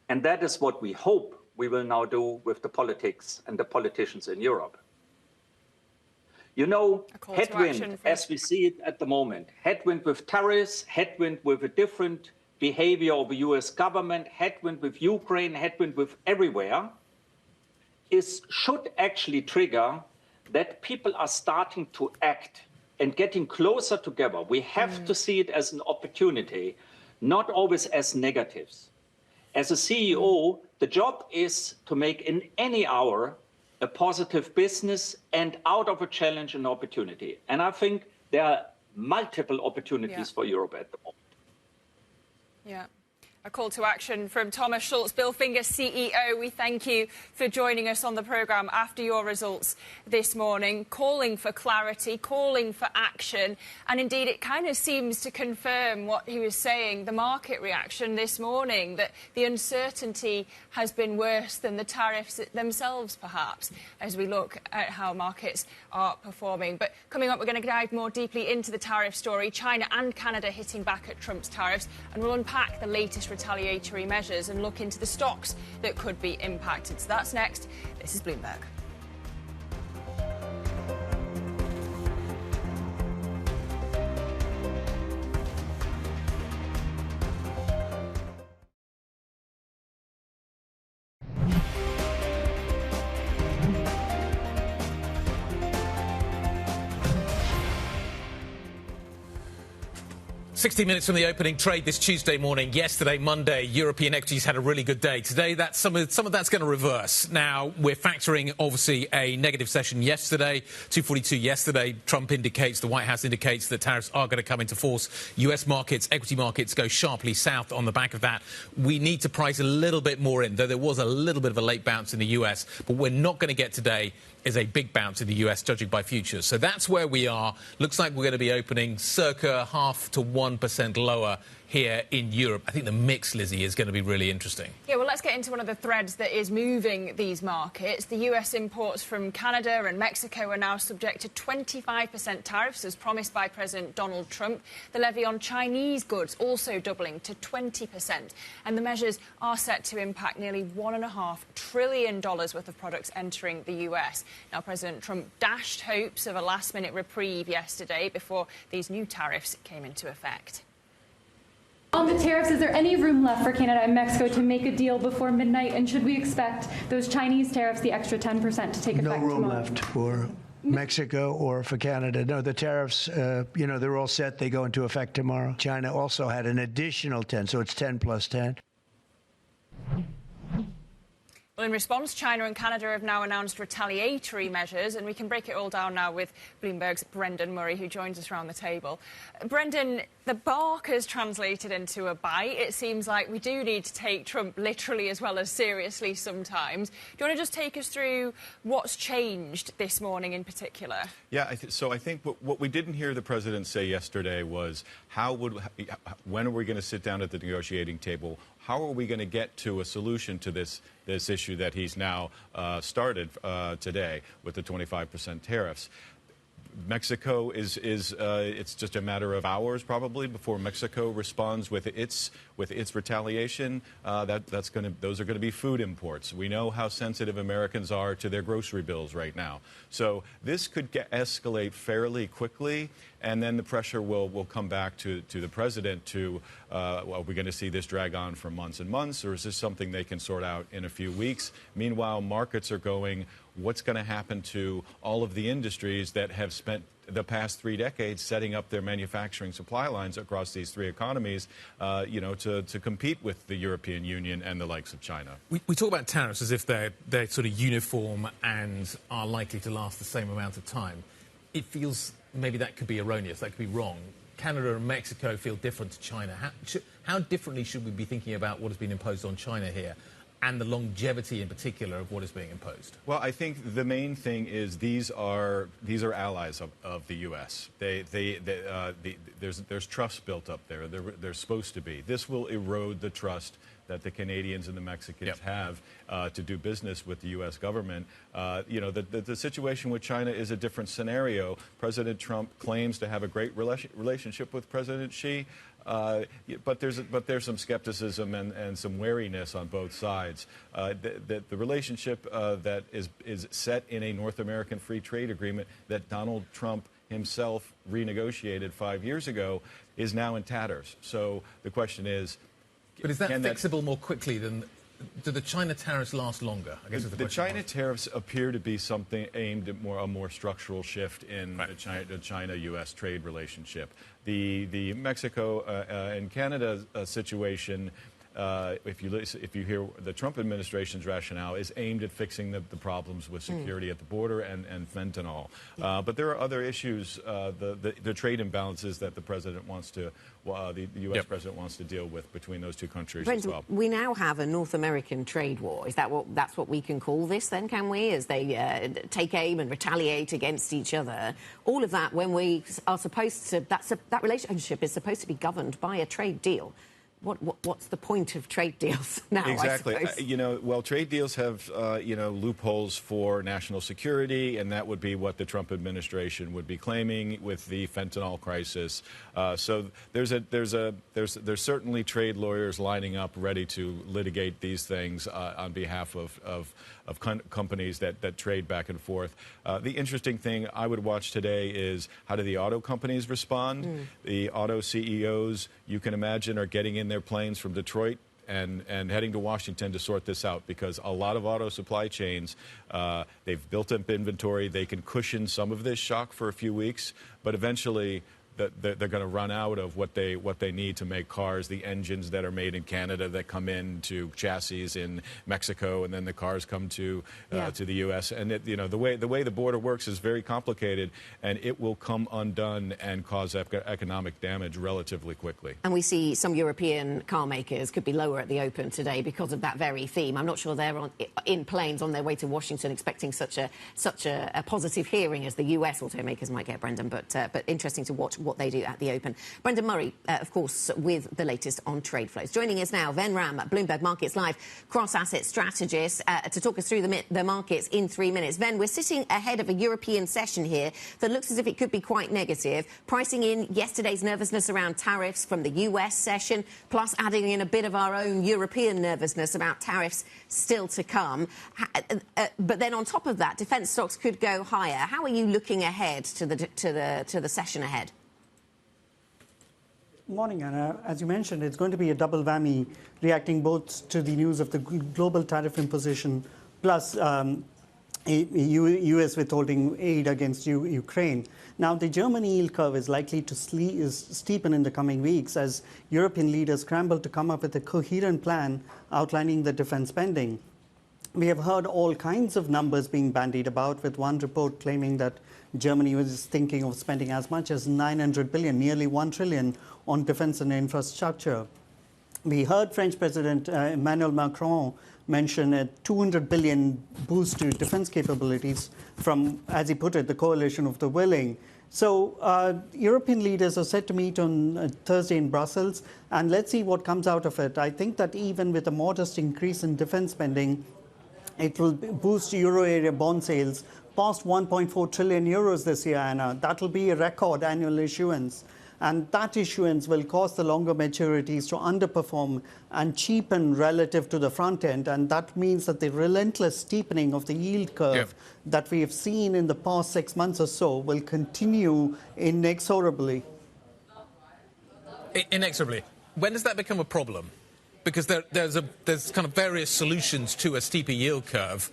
And that is what we hope we will now do with the politics and the politicians in Europe. You know, headwind, as we see it at the moment, headwind with tariffs, headwind with a different behavior of the US government, headwind with Ukraine, headwind with everywhere, should actually trigger that people are starting to act and getting closer together. We have to see it as an opportunity, not always as negatives. As a CEO, the job is to make in any hour a positive business and out of a challenge an opportunity. And I think there are multiple opportunities for Europe at the moment. Yeah. A call to action from Thomas Schulz, Bilfinger CEO. We thank you for joining us on the programme after your results this morning, calling for clarity, calling for action. And indeed, it kind of seems to confirm what he was saying, the market reaction this morning, that the uncertainty has been worse than the tariffs themselves, perhaps, as we look at how markets are performing. But coming up, we're going to dive more deeply into the tariff story, China and Canada hitting back at Trump's tariffs, and we'll unpack the latest retaliatory measures and look into the stocks that could be impacted. So that's next. This is Bloomberg. 60 minutes from the opening trade this Tuesday morning. Yesterday, Monday, European equities had a really good day. Today, some of that's going to reverse. Now, we're factoring, obviously, a negative session yesterday, 242 yesterday. Trump indicates, the White House indicates that tariffs are going to come into force. US markets, equity markets go sharply south on the back of that. We need to price a little bit more in, though there was a little bit of a late bounce in the US. But we're not going to get today is a big bounce in the US, judging by futures. So that's where we are. Looks like we're going to be opening circa 0.5 to 1% lower here in Europe. I think the mix, Lizzie, is going to be really interesting. Yeah, well, let's get into one of the threads that is moving these markets. The US imports from Canada and Mexico are now subject to 25% tariffs, as promised by President Donald Trump. The levy on Chinese goods also doubling to 20%. And the measures are set to impact nearly $1.5 trillion worth of products entering the US. Now, President Trump dashed hopes of a last-minute reprieve yesterday before these new tariffs came into effect. On the tariffs, is there any room left for Canada and Mexico to make a deal before midnight? And should we expect those Chinese tariffs, the extra 10%, to take effect tomorrow? No room left for Mexico or for Canada. No, the tariffs, they're all set. They go into effect tomorrow. China also had an additional 10, so it's 10 plus 10. Well, in response, China and Canada have now announced retaliatory measures, and we can break it all down now with Bloomberg's Brendan Murray, who joins us around the table. Brendan, the bark has translated into a bite. It seems like we do need to take Trump literally as well as seriously sometimes. Do you want to just take us through what's changed this morning in particular? Yeah, so I think what we didn't hear the president say yesterday was when are we going to sit down at the negotiating table? How are we going to get to a solution to this issue that he's now started today with the 25% tariffs? Mexico it's just a matter of hours probably before Mexico responds with its retaliation. Those are going to be food imports. We know how sensitive Americans are to their grocery bills right now. So this could escalate fairly quickly, and then the pressure will come back to the president to, are we going to see this drag on for months and months, or is this something they can sort out in a few weeks? Meanwhile, markets are going, what's going to happen to all of the industries that have spent the past 3 decades setting up their manufacturing supply lines across these 3 economies, to compete with the European Union and the likes of China? We talk about tariffs as if they're sort of uniform and are likely to last the same amount of time. It feels maybe that could be erroneous, that could be wrong. Canada and Mexico feel different to China. How differently should we be thinking about what has been imposed on China here, and the longevity in particular of what is being imposed? Well, I think the main thing is these are allies of the U.S. There's trust built up there. They're supposed to be. This will erode the trust that the Canadians and the Mexicans have to do business with the U.S. government. The situation with China is a different scenario. President Trump claims to have a great relationship with President Xi. But there's some skepticism and some wariness on both sides. The relationship that is set in a North American free trade agreement that Donald Trump himself renegotiated 5 years ago is now in tatters. So the question is, but is that fixable more quickly than? Do the China tariffs last longer? I guess is the question. The China tariffs appear to be something aimed at a more structural shift in the China-U.S. trade relationship. The Mexico and Canada situation, if you hear the Trump administration's rationale, is aimed at fixing the problems with security at the border and fentanyl. But there are other issues, the trade imbalances that the president wants to, the U.S. president wants to deal with between those 2 countries as well. We now have a North American trade war. Is that's what we can call this then, can we? As they take aim and retaliate against each other. All of that when we are supposed to, that relationship is supposed to be governed by a trade deal. What's the point of trade deals now? Exactly. I suppose? Well, trade deals have, loopholes for national security, and that would be what the Trump administration would be claiming with the fentanyl crisis. So there's certainly trade lawyers lining up ready to litigate these things on behalf of companies that trade back and forth. The interesting thing I would watch today is how do the auto companies respond? The auto CEOs, you can imagine, are getting in their planes from Detroit and heading to Washington to sort this out, because a lot of auto supply chains, they've built up inventory. They can cushion some of this shock for a few weeks, but eventually they're going to run out of what they need to make cars, the engines that are made in Canada that come into chassis in Mexico, and then the cars come to the U.S. And the way the border works is very complicated, and it will come undone and cause economic damage relatively quickly. And we see some European car makers could be lower at the open today because of that very theme. I'm not sure they're in planes on their way to Washington expecting such a positive hearing as the US automakers might get, Brendan, but interesting to watch what they do at the open. Brendan Murray, of course, with the latest on trade flows. Joining us now, Ven Ram, Bloomberg Markets Live, cross-asset strategist, to talk us through the markets in 3 minutes. Ven, we're sitting ahead of a European session here that looks as if it could be quite negative, pricing in yesterday's nervousness around tariffs from the US session, plus adding in a bit of our own European nervousness about tariffs still to come. But then on top of that, defence stocks could go higher. How are you looking ahead to the session ahead? Morning, Anna. As you mentioned, it's going to be a double whammy, reacting both to the news of the global tariff imposition plus U.S. withholding aid against Ukraine. Now, the German yield curve is likely to steepen in the coming weeks as European leaders scramble to come up with a coherent plan outlining the defense spending. We have heard all kinds of numbers being bandied about, with one report claiming that Germany was thinking of spending as much as 900 billion, nearly 1 trillion, on defense and infrastructure. We heard French President Emmanuel Macron mention a 200 billion boost to defense capabilities from, as he put it, the coalition of the willing. So European leaders are set to meet on Thursday in Brussels, and let's see what comes out of it. I think that even with a modest increase in defense spending, it will boost euro area bond sales past 1.4 trillion euros this year, Anna. That will be a record annual issuance. And that issuance will cause the longer maturities to underperform and cheapen relative to the front end. And that means that the relentless steepening of the yield curve that we have seen in the past 6 months or so will continue inexorably. Inexorably. When does that become a problem? Because there's kind of various solutions to a steeper yield curve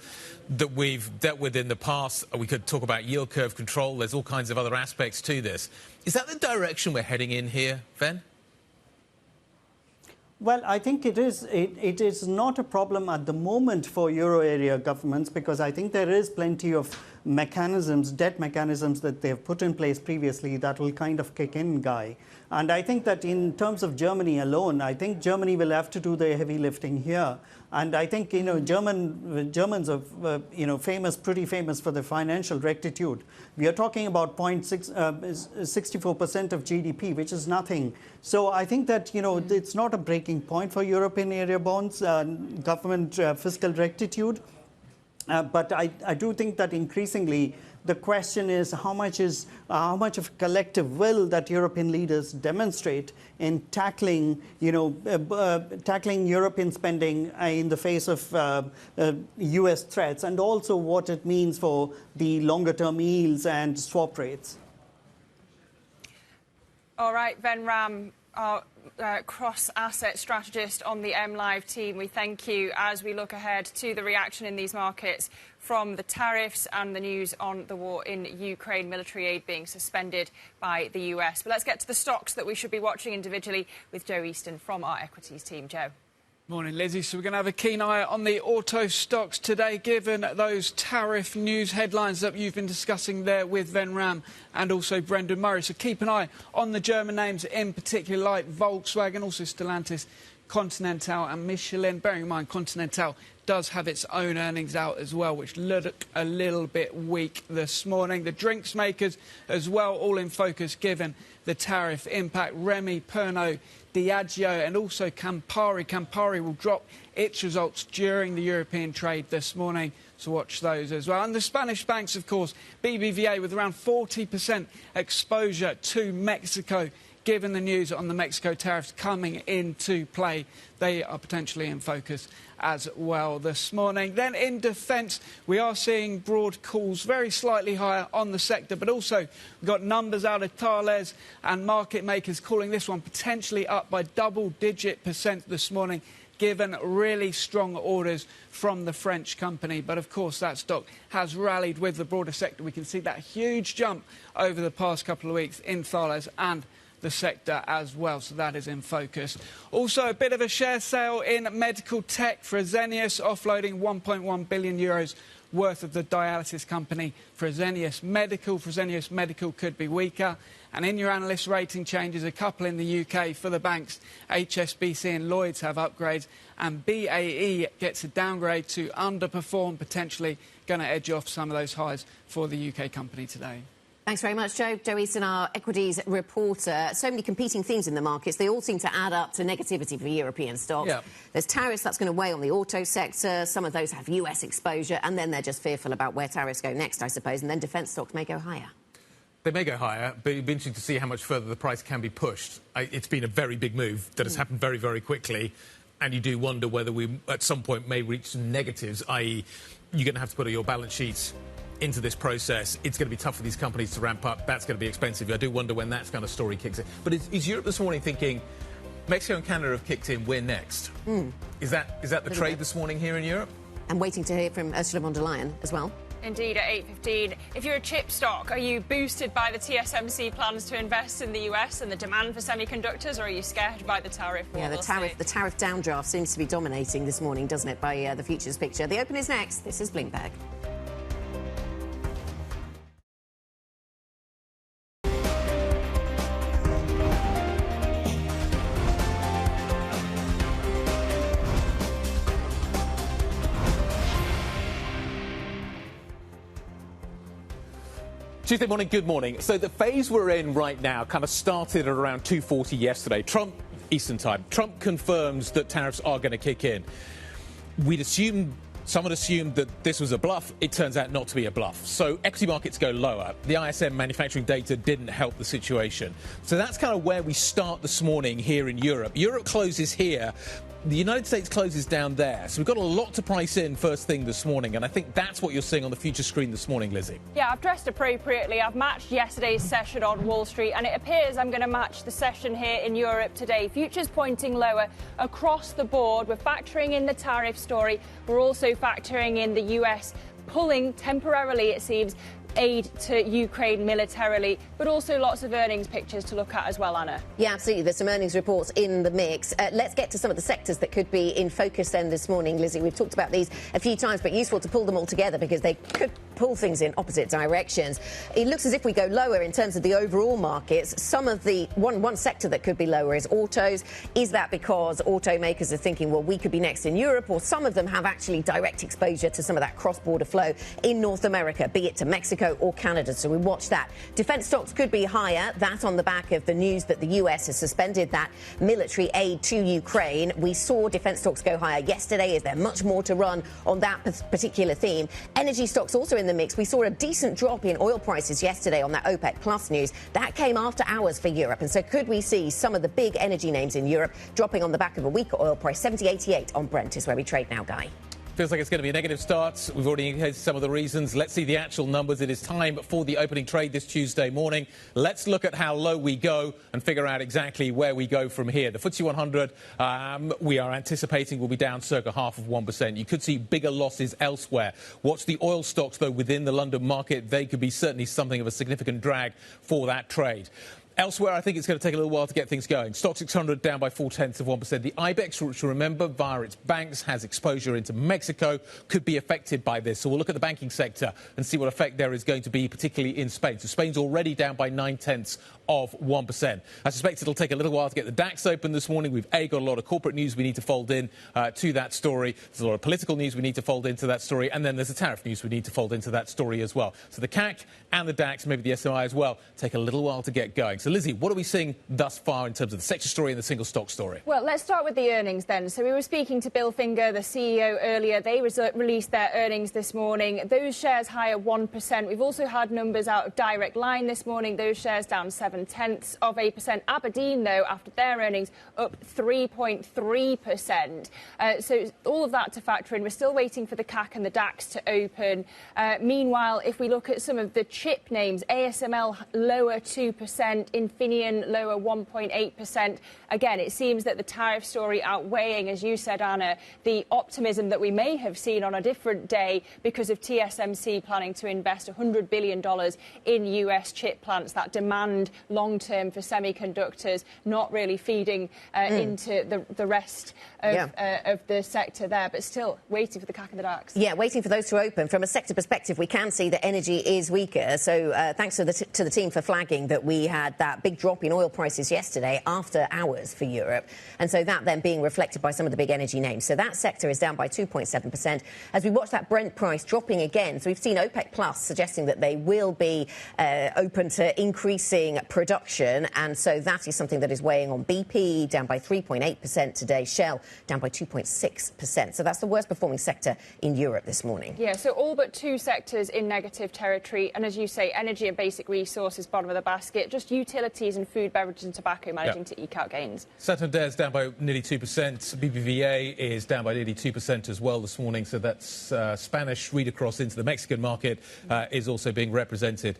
that we've dealt with in the past. We could talk about yield curve control. There's all kinds of other aspects to this. Is that the direction we're heading in here, Ven? Well, I think it is. It is not a problem at the moment for euro area governments, because I think there is plenty of mechanisms, debt mechanisms that they've put in place previously that will kind of kick in, Guy. And I think that in terms of Germany alone, I think Germany will have to do the heavy lifting here. And I think, Germans are, pretty famous for their financial rectitude. We are talking about 64% of GDP, which is nothing. So I think that, it's not a breaking point for European area bonds, government fiscal rectitude. But I do think that increasingly the question is how much of collective will that European leaders demonstrate in tackling European spending in the face of US threats, and also what it means for the longer term yields and swap rates. All right, Ven Ram, our cross-asset strategist on the MLive team, we thank you as we look ahead to the reaction in these markets from the tariffs and the news on the war in Ukraine, military aid being suspended by the US. But let's get to the stocks that we should be watching individually with Joe Easton from our equities team. Joe. Morning, Lizzie. So we're going to have a keen eye on the auto stocks today, given those tariff news headlines that you've been discussing there with Ven Ram and also Brendan Murray. So keep an eye on the German names in particular, like Volkswagen, also Stellantis, Continental and Michelin. Bearing in mind, Continental does have its own earnings out as well, which look a little bit weak this morning. The drinks makers as well, all in focus given the tariff impact. Remy, Pernod, Diageo and also Campari. Campari will drop its results during the European trade this morning, so watch those as well. And the Spanish banks, of course, BBVA with around 40% exposure to Mexico. Given the news on the Mexico tariffs coming into play, they are potentially in focus as well this morning. Then in defence, we are seeing broad calls very slightly higher on the sector, but also we've got numbers out of Thales and market makers calling this one potentially up by double-digit % this morning. given really strong orders from the French company. But of course, that stock has rallied with the broader sector. We can see that huge jump over the past couple of weeks in Thales and the sector as well, so that is in focus. Also, a bit of a share sale in medical tech. Fresenius offloading 1.1 billion euros worth of the dialysis company Fresenius Medical. Fresenius Medical could be weaker. And in your analyst rating changes, a couple in the UK for the banks. HSBC and Lloyds have upgrades, and BAE gets a downgrade to underperform, potentially going to edge off some of those highs for the UK company today. Thanks very much, Joe. Joe Easton, our equities reporter. So many competing themes in the markets. They all seem to add up to negativity for European stocks. Yeah. There's tariffs, that's going to weigh on the auto sector. Some of those have US exposure, and then they're just fearful about where tariffs go next, I suppose. And then defence stocks may go higher. They may go higher, but it'd be interesting to see how much further the price can be pushed. It's been a very big move that has happened very, very quickly. And you do wonder whether we, at some point, may reach some negatives, i.e. you're going to have to put your balance sheets into this process. It's going to be tough for these companies to ramp up. That's going to be expensive. I do wonder when that kind of story kicks in. But is Europe this morning thinking Mexico and Canada have kicked in, we're next? Is that the trade this morning here in Europe? And waiting to hear from Ursula Von Der Leyen as well. Indeed, at 8:15. If you're a chip stock, are you boosted by the TSMC plans to invest in the US and the demand for semiconductors, or are you scared by the tariff war? Yeah, the tariff downdraft seems to be dominating this morning, doesn't it, by the futures picture. The open is next. This is Bloomberg. Tuesday morning, good morning. So the phase we're in right now kind of started at around 2:40 yesterday. Trump, Eastern time. Trump confirms that tariffs are going to kick in. Someone assumed that this was a bluff. It turns out not to be a bluff. So equity markets go lower. The ISM manufacturing data didn't help the situation. So that's kind of where we start this morning here in Europe. Europe closes here. The United States closes down there. So we've got a lot to price in first thing this morning. And I think that's what you're seeing on the future screen this morning, Lizzie. Yeah, I've dressed appropriately. I've matched yesterday's session on Wall Street, and it appears I'm going to match the session here in Europe today. Futures pointing lower across the board. We're factoring in the tariff story. We're also factoring in the US pulling temporarily, it seems, aid to Ukraine militarily, but also lots of earnings pictures to look at as well, Anna. Yeah, absolutely. There's some earnings reports in the mix. Let's get to some of the sectors that could be in focus then this morning, Lizzie. We've talked about these a few times, but useful to pull them all together because they could pull things in opposite directions. It looks as if we go lower in terms of the overall markets. Some of the one sector that could be lower is autos. Is that because automakers are thinking, well, we could be next in Europe, or some of them have actually direct exposure to some of that cross-border flow in North America, be it to Mexico or Canada, so we watch that. Defence stocks could be higher, that on the back of the news that the US has suspended that military aid to Ukraine. We saw defence stocks go higher yesterday. Is there much more to run on that particular theme? Energy stocks also in the mix. We saw a decent drop in oil prices yesterday on that OPEC Plus news. That came after hours for Europe, and so could we see some of the big energy names in Europe dropping on the back of a weaker oil price? 70.88 on Brent is where we trade now, Guy. Feels like it's going to be a negative start. We've already indicated some of the reasons. Let's see the actual numbers. It is time for the opening trade this Tuesday morning. Let's look at how low we go and figure out exactly where we go from here. The FTSE 100, we are anticipating will be down circa 0.5%. You could see bigger losses elsewhere. Watch the oil stocks, though, within the London market. They could be certainly something of a significant drag for that trade. Elsewhere, I think it's going to take a little while to get things going. STOXX 600 down by 0.4%. The IBEX, which, remember, via its banks, has exposure into Mexico, could be affected by this. So we'll look at the banking sector and see what effect there is going to be, particularly in Spain. So Spain's already down by 0.9%. I suspect it'll take a little while to get the DAX open this morning. We've got a lot of corporate news we need to fold in to that story. There's a lot of political news we need to fold into that story. And then there's the tariff news we need to fold into that story as well. So the CAC and the DAX, maybe the SMI as well, take a little while to get going. So, Lizzie, what are we seeing thus far in terms of the sector story and the single stock story? Well, let's start with the earnings then. So we were speaking to Bilfinger, the CEO, earlier. They released their earnings this morning. Those shares higher 1%. We've also had numbers out of Direct Line this morning. Those shares down 0.7%. Aberdeen, though, after their earnings, up 3.3%. So all of that to factor in. We're still waiting for the CAC and the DAX to open. Meanwhile, if we look at some of the chip names, ASML lower 2%, Infineon lower 1.8%. Again, it seems that the tariff story outweighing, as you said, Anna, the optimism that we may have seen on a different day because of TSMC planning to invest $100 billion in US chip plants. That demand long-term for semiconductors not really feeding into the rest of the sector there, but still waiting for the CAC and the DAX. Yeah, waiting for those to open. From a sector perspective, we can see that energy is weaker. So thanks to the team for flagging that we had that big drop in oil prices yesterday after hours for Europe. And so that then being reflected by some of the big energy names. So that sector is down by 2.7%. As we watch that Brent price dropping again, so we've seen OPEC Plus suggesting that they will be open to increasing production. And so that is something that is weighing on BP, down by 3.8% today. Shell down by 2.6%. So that's the worst performing sector in Europe this morning. Yeah, so all but two sectors in negative territory. And as you say, energy and basic resources, bottom of the basket. Just utilities and food, beverages and tobacco managing to eke out gains. Santander's down by nearly 2%. BBVA is down by nearly 2% as well this morning. So that's Spanish read across into the Mexican market is also being represented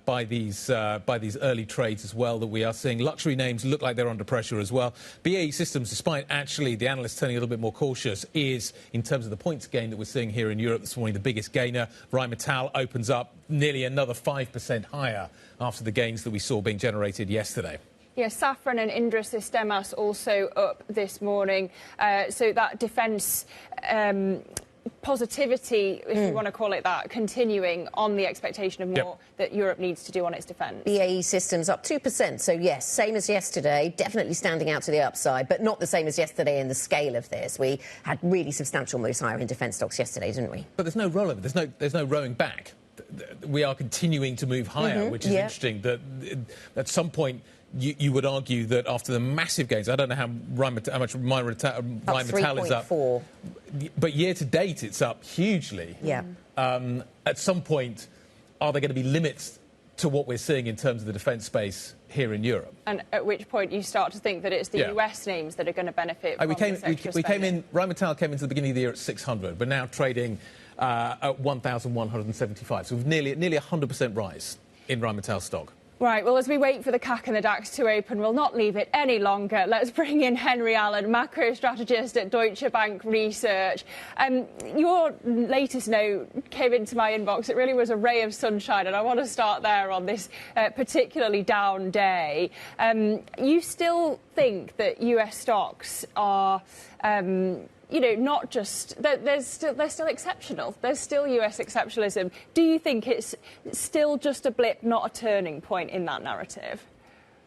by these early trades as well that we are seeing. Luxury names look like they're under pressure as well. BAE Systems, despite actually the analysts turning a little bit more cautious, is, in terms of the points gain that we're seeing here in Europe this morning, the biggest gainer. Rheinmetall opens up nearly another 5% higher after the gains that we saw being generated yesterday. Yeah, Safran and Indra Sistemas also up this morning. So that defence positivity, if you want to call it that, continuing on the expectation of more that Europe needs to do on its defence. BAE Systems up 2%. So, yes, same as yesterday, definitely standing out to the upside, but not the same as yesterday in the scale of this. We had really substantial moves higher in defence stocks yesterday, didn't we? But there's no rollover. There's no rowing back. We are continuing to move higher, which is interesting. That at some point you would argue that after the massive gains, I don't know how much Rheinmetall is up, but year to date it's up hugely. Yeah. At some point, are there going to be limits to what we're seeing in terms of the defence space here in Europe? And at which point you start to think that it's the US names that are going to benefit from this extra spending. Rheinmetall came into the beginning of the year at 600, but now trading at 1,175. So we've nearly 100% rise in Rheinmetall stock. Right, well, as we wait for the CAC and the DAX to open, we'll not leave it any longer. Let's bring in Henry Allen, macro strategist at Deutsche Bank Research. Your latest note came into my inbox. It really was a ray of sunshine, and I want to start there on this particularly down day. You still think that US stocks are... not just... They're still exceptional. There's still US exceptionalism. Do you think it's still just a blip, not a turning point in that narrative?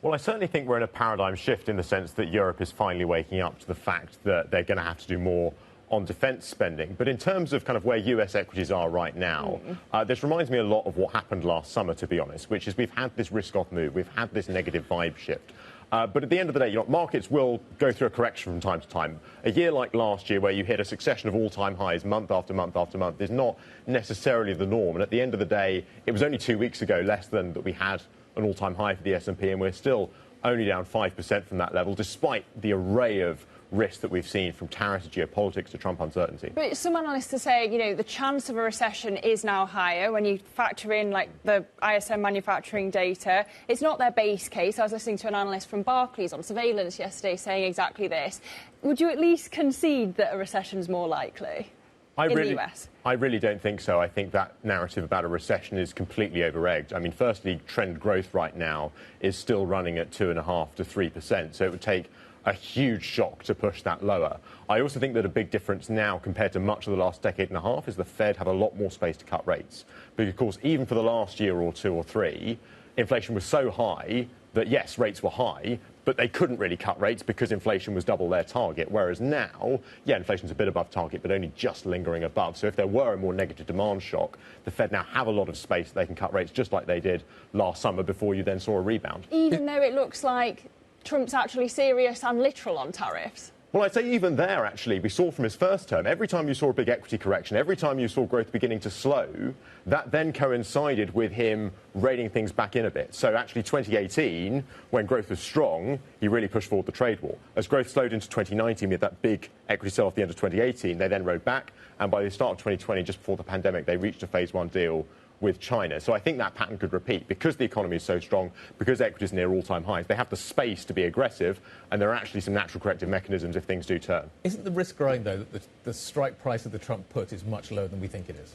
Well, I certainly think we're in a paradigm shift in the sense that Europe is finally waking up to the fact that they're going to have to do more on defence spending. But in terms of kind of where US equities are right now, this reminds me a lot of what happened last summer, to be honest, which is we've had this risk-off move, we've had this negative vibe shift. But at the end of the day, markets will go through a correction from time to time. A year like last year, where you hit a succession of all-time highs month after month after month, is not necessarily the norm. And at the end of the day, it was only 2 weeks ago, less than, that we had an all-time high for the S&P, and we're still only down 5% from that level, despite the array of risks that we've seen, from tariffs to geopolitics to Trump uncertainty. But some analysts are saying, the chance of a recession is now higher when you factor in, like, the ISM manufacturing data. It's not their base case. I was listening to an analyst from Barclays on surveillance yesterday saying exactly this. Would you at least concede that a recession's more likely in the US? I really don't think so. I think that narrative about a recession is completely over-egged. I mean, firstly, trend growth right now is still running at 2.5% to 3%, so it would take a huge shock to push that lower. I also think that a big difference now compared to much of the last decade and a half is the Fed have a lot more space to cut rates. Because, of course, even for the last year or two or three, inflation was so high that, yes, rates were high, but they couldn't really cut rates because inflation was double their target. Whereas now, inflation's a bit above target, but only just lingering above. So if there were a more negative demand shock, the Fed now have a lot of space that they can cut rates just like they did last summer before you then saw a rebound. Even though it looks like Trump's actually serious and literal on tariffs? Well, I'd say even there, actually, we saw from his first term, every time you saw a big equity correction, every time you saw growth beginning to slow, that then coincided with him reining things back in a bit. So actually 2018, when growth was strong, he really pushed forward the trade war. As growth slowed into 2019, we had that big equity sell off the end of 2018. They then rode back, and by the start of 2020, just before the pandemic, they reached a phase one deal with China. So I think that pattern could repeat because the economy is so strong, because equities near all-time highs. They have the space to be aggressive, and there are actually some natural corrective mechanisms if things do turn. Isn't the risk growing, though, that the strike price of the Trump put is much lower than we think it is?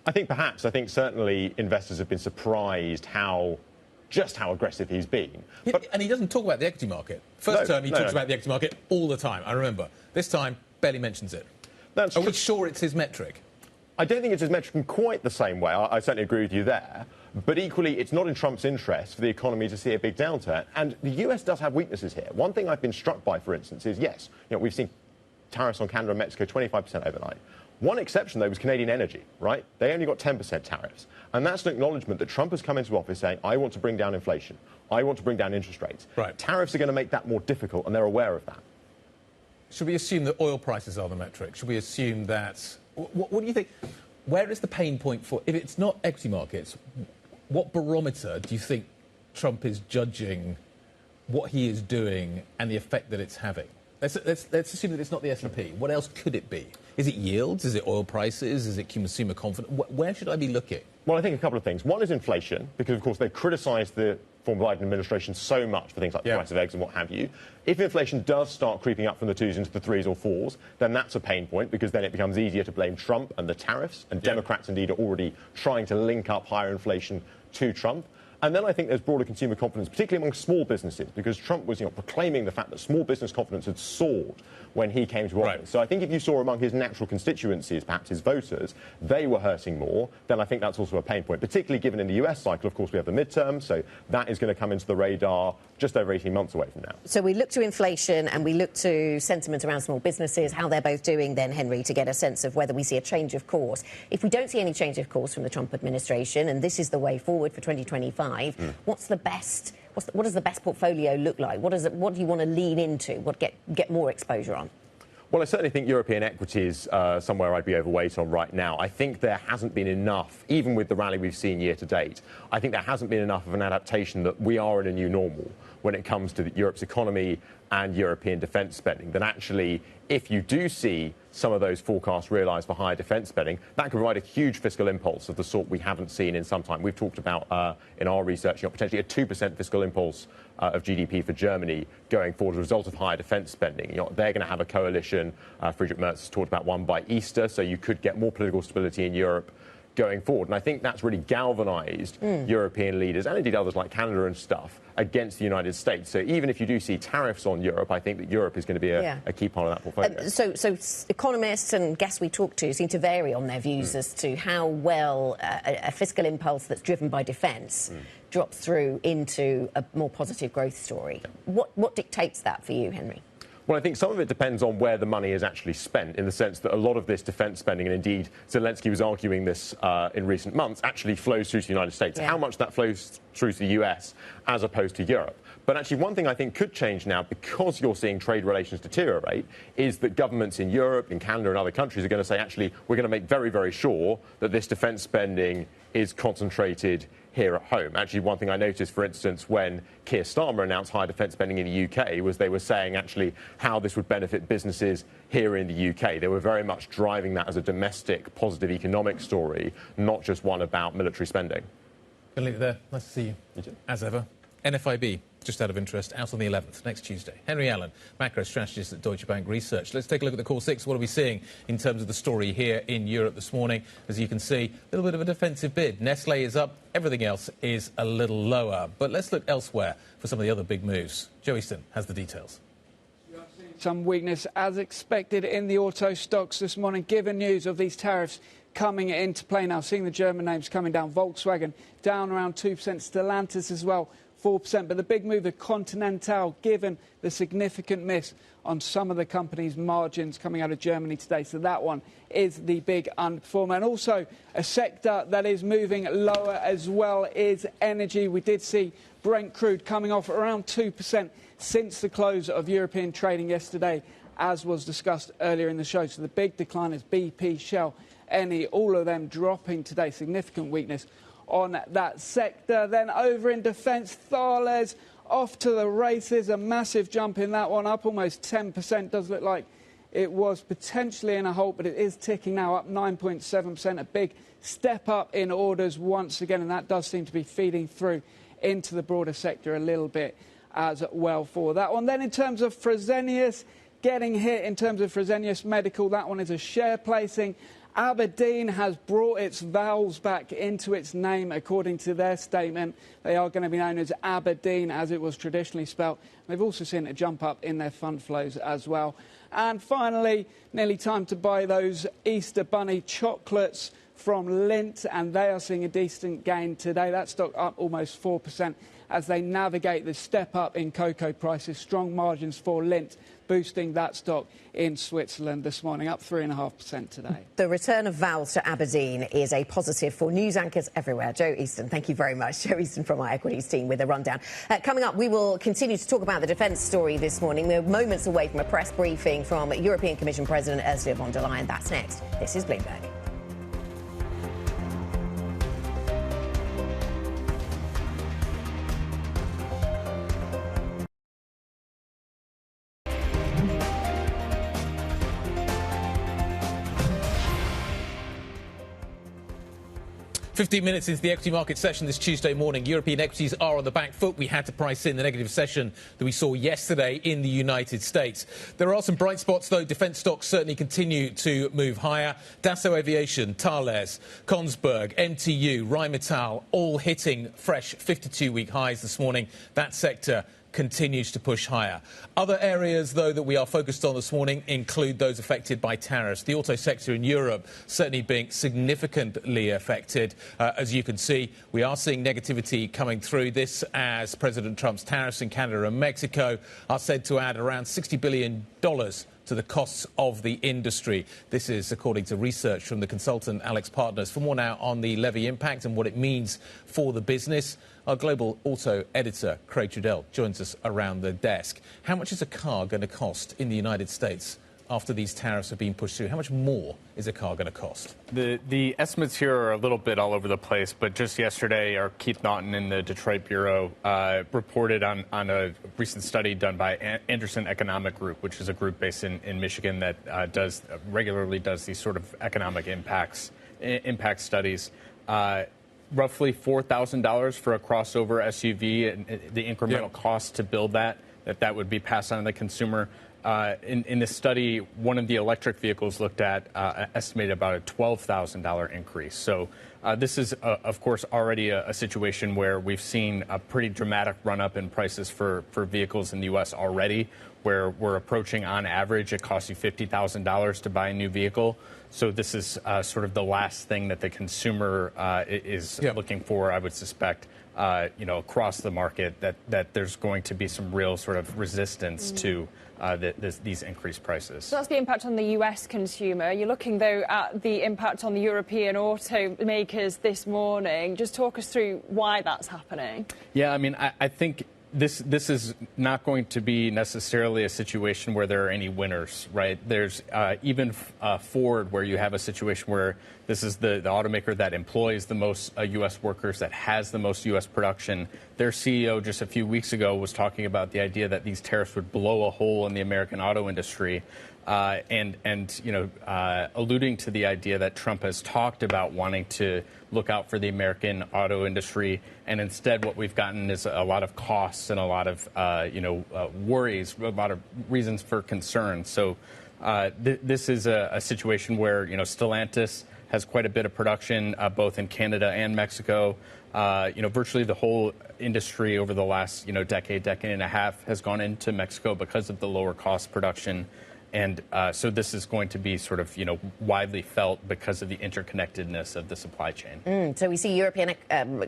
I think perhaps. I think certainly investors have been surprised just how aggressive he's been. And he doesn't talk about the equity market. First term, he talks about the equity market all the time, I remember. This time, barely mentions it. Are we sure it's his metric? I don't think it's his metric in quite the same way. I certainly agree with you there. But equally, it's not in Trump's interest for the economy to see a big downturn. And the US does have weaknesses here. One thing I've been struck by, for instance, is, yes, we've seen tariffs on Canada and Mexico 25% overnight. One exception, though, was Canadian energy, right? They only got 10% tariffs. And that's an acknowledgement that Trump has come into office saying, I want to bring down inflation. I want to bring down interest rates. Right. Tariffs are going to make that more difficult, and they're aware of that. Should we assume that oil prices are the metric? Should we assume that... What do you think? Where is the pain point for... If it's not equity markets, what barometer do you think Trump is judging what he is doing and the effect that it's having? Let's assume that it's not the S&P. What else could it be? Is it yields? Is it oil prices? Is it consumer confidence? Where should I be looking? Well, I think a couple of things. One is inflation, because, of course, they've criticised the former Biden administration so much for things like the price of eggs and what have you. If inflation does start creeping up from the 2s into the 3s or 4s, then that's a pain point, because then it becomes easier to blame Trump and the tariffs. And Democrats, indeed, are already trying to link up higher inflation to Trump. And then I think there's broader consumer confidence, particularly among small businesses, because Trump was proclaiming the fact that small business confidence had soared when he came to office. So I think if you saw among his natural constituencies, perhaps his voters, they were hurting more, then I think that's also a pain point, particularly given in the US cycle, of course, we have the midterm, so that is going to come into the radar just over 18 months away from now. So we look to inflation and we look to sentiment around small businesses, how they're both doing then, Henry, to get a sense of whether we see a change of course. If we don't see any change of course from the Trump administration, and this is the way forward for 2025, what does the best portfolio look like? What do you want to lean into? What get more exposure on? Well, I certainly think European equities somewhere I'd be overweight on right now. I think there hasn't been enough, even with the rally we've seen year to date, I think there hasn't been enough of an adaptation that we are in a new normal when it comes to Europe's economy and European defence spending. That actually, if you do see some of those forecasts realised for higher defence spending, that could provide a huge fiscal impulse of the sort we haven't seen in some time. We've talked about, in our research, potentially a 2% fiscal impulse of GDP for Germany going forward as a result of higher defence spending. They're going to have a coalition. Friedrich Merz has talked about one by Easter, so you could get more political stability in Europe going forward. And I think that's really galvanised European leaders, and indeed others like Canada and stuff, against the United States. So even if you do see tariffs on Europe, I think that Europe is going to be a key part of that portfolio. So economists and guests we talk to seem to vary on their views as to how well a fiscal impulse that's driven by defence drops through into a more positive growth story. What dictates that for you, Henry? Well, I think some of it depends on where the money is actually spent, in the sense that a lot of this defence spending, and indeed Zelensky was arguing this in recent months, actually flows through to the United States. How much that flows through to the US as opposed to Europe. But actually, one thing I think could change now, because you're seeing trade relations deteriorate, is that governments in Europe, in Canada and other countries are going to say, actually, we're going to make very, very sure that this defence spending is concentrated here at home. Actually, one thing I noticed, for instance, when Keir Starmer announced higher defence spending in the UK, was they were saying actually how this would benefit businesses here in the UK. They were very much driving that as a domestic positive economic story, not just one about military spending. Going to leave it there. Nice to see you. You too. As ever. NFIB, just out of interest, out on the 11th, next Tuesday. Henry Allen, macro strategist at Deutsche Bank Research. Let's take a look at the core six. What are we seeing in terms of the story here in Europe this morning? As you can see, a little bit of a defensive bid. Nestle is up, everything else is a little lower. But let's look elsewhere for some of the other big moves. Joe Easton has the details. Some weakness, as expected, in the auto stocks this morning, given news of these tariffs coming into play now. Seeing the German names coming down. Volkswagen down around 2%. Stellantis as well, 4%. But the big move of Continental, given the significant miss on some of the company's margins coming out of Germany today. So that one is the big underperformer. And also a sector that is moving lower as well is energy. We did see Brent crude coming off around 2% since the close of European trading yesterday, as was discussed earlier in the show. So the big decline is BP, Shell, Eni, all of them dropping today. Significant weakness on that sector. Then over in defence, Thales off to the races. A massive jump in that one, up almost 10%. Does look like It was potentially in a halt, but it is ticking now up 9.7%, a big step up in orders once again, and that does seem to be feeding through into the broader sector a little bit as well for that one. Then in terms of Fresenius, getting hit in terms of Fresenius Medical, that one is a share placing. Aberdeen has brought its vowels back into its name, according to their statement. They are going to be known as Aberdeen, as it was traditionally spelt. They've also seen a jump up in their fund flows as well. And finally, nearly time to buy those Easter Bunny chocolates from Lindt, and they are seeing a decent gain today. That stock up almost 4% as they navigate the step up in cocoa prices. Strong margins for Lindt, boosting that stock in Switzerland this morning, up 3.5% today. The return of vowels to Aberdeen is a positive for news anchors everywhere. Joe Easton, thank you very much. Joe Easton from our equities team with a rundown. Coming up, we will continue to talk about the defence story this morning. We're moments away from a press briefing from European Commission President Ursula Von Der Leyen. That's next. This is Bloomberg. Fifteen minutes into the equity market session this Tuesday morning, European equities are on the back foot. We had to price in the negative session that we saw yesterday in the United States. There are some bright spots, though. Defence stocks certainly continue to move higher. Dassault Aviation, Thales, Kongsberg, MTU, Rheinmetall, all hitting fresh 52-week highs this morning. That sector continues to push higher. Other areas, though, that we are focused on this morning include those affected by tariffs. The auto sector in Europe certainly being significantly affected. As you can see, we are seeing negativity coming through. This as President Trump's tariffs in Canada and Mexico are said to add around $60 billion to the costs of the industry. This is according to research from the consultant Alex Partners. For more now on the levy impact and what it means for the business, our global auto editor, Craig Trudell, joins us around the desk. How much is a car going to cost in the United States after these tariffs have been pushed through? How much more is a car going to cost? The estimates here are a little bit all over the place, but just yesterday, our Keith Naughton in the Detroit Bureau reported on a recent study done by Anderson Economic Group, which is a group based in Michigan that regularly does these sort of economic impact studies. Roughly $4,000 for a crossover SUV, and the incremental cost to build that would be passed on to the consumer. In this study, one of the electric vehicles looked at estimated about a $12,000 increase. So this is, of course, already a situation where we've seen a pretty dramatic run-up in prices for vehicles in the U.S. already, where we're approaching, on average, it costs you $50,000 to buy a new vehicle. So this is sort of the last thing that the consumer is looking for, I would suspect, across the market, that there's going to be some real sort of resistance to these increased prices. So that's the impact on the US consumer. You're looking, though, at the impact on the European automakers this morning. Just talk us through why that's happening. Yeah, I mean, I think this is not going to be necessarily a situation where there are any winners, right? There's even Ford, where you have a situation where this is the automaker that employs the most U.S. workers, that has the most U.S. production. Their CEO just a few weeks ago was talking about the idea that these tariffs would blow a hole in the American auto industry. Alluding to the idea that Trump has talked about wanting to look out for the American auto industry, and instead what we've gotten is a lot of costs and a lot of worries, a lot of reasons for concern. So this is a situation where Stellantis has quite a bit of production both in Canada and Mexico. Virtually the whole industry over the last decade and a half has gone into Mexico because of the lower cost production. And so this is going to be sort of, widely felt because of the interconnectedness of the supply chain. So we see European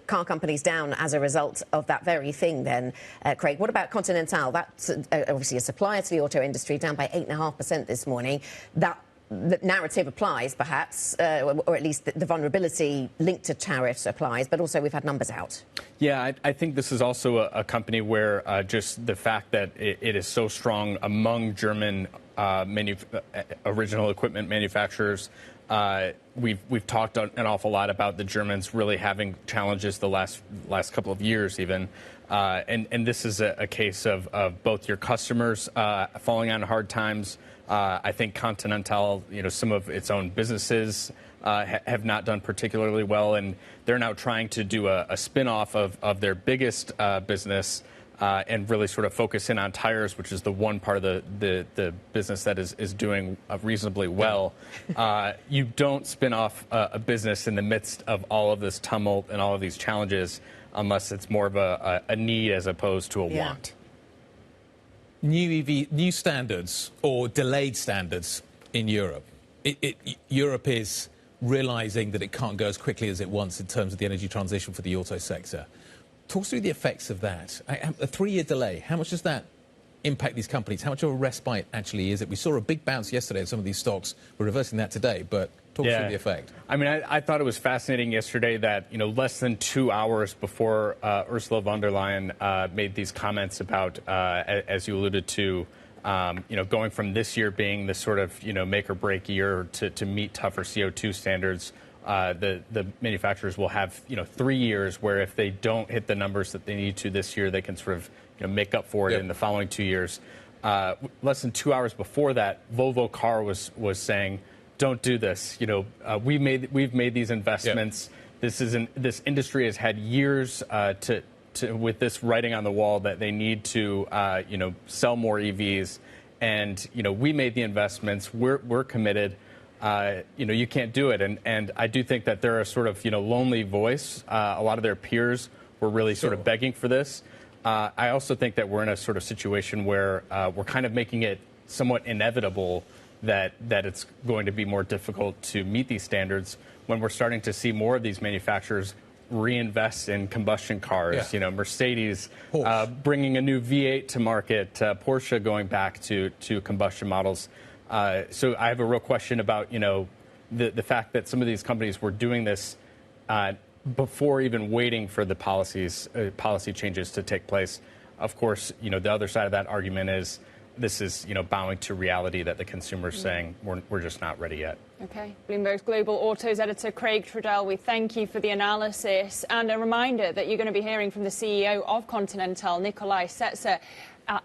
car companies down as a result of that very thing then, Craig. What about Continental? That's obviously a supplier to the auto industry, down by 8.5% this morning. The narrative applies, perhaps, or at least the vulnerability linked to tariffs applies, but also we've had numbers out. Yeah, I think this is also a company where just the fact that it is so strong among German original equipment manufacturers. We've talked an awful lot about the Germans really having challenges the last couple of years even. And this is a case of both your customers falling on hard times, I think Continental, some of its own businesses have not done particularly well, and they're now trying to do a spin-off of their biggest business and really sort of focus in on tires, which is the one part of the business that is doing reasonably well. You don't spin off a business in the midst of all of this tumult and all of these challenges unless it's more of a need as opposed to a want. New standards or delayed standards in Europe. Europe is realizing that it can't go as quickly as it wants in terms of the energy transition for the auto sector. Talk through the effects of that. A 3-year delay, how much does that impact these companies? How much of a respite actually is it? We saw a big bounce yesterday in some of these stocks. We're reversing that today, but talk through the effect. I mean, I thought it was fascinating yesterday that, less than 2 hours before Ursula von der Leyen made these comments about, as you alluded to, going from this year being the sort of, make or break year to meet tougher CO2 standards, the manufacturers will have, 3 years where if they don't hit the numbers that they need to this year, they can sort of, make up for it in the following 2 years. Less than 2 hours before that, Volvo Car was saying, don't do this. We've made these investments. This industry has had years with this writing on the wall that they need to, sell more EVs. And, we made the investments. We're committed. You can't do it. And I do think that they're a sort of, lonely voice. A lot of their peers were really sort of begging for this. I also think that we're in a sort of situation where we're kind of making it somewhat inevitable that it's going to be more difficult to meet these standards when we're starting to see more of these manufacturers reinvest in combustion cars. Mercedes bringing a new V8 to market, Porsche going back to combustion models. So I have a real question about, the fact that some of these companies were doing this before even waiting for the policy changes to take place. Of course, the other side of that argument is this is, bowing to reality that the consumer's saying we're just not ready yet. OK. Bloomberg's Global Autos editor, Craig Trudell, we thank you for the analysis. And a reminder that you're going to be hearing from the CEO of Continental, Nikolai Setzer, at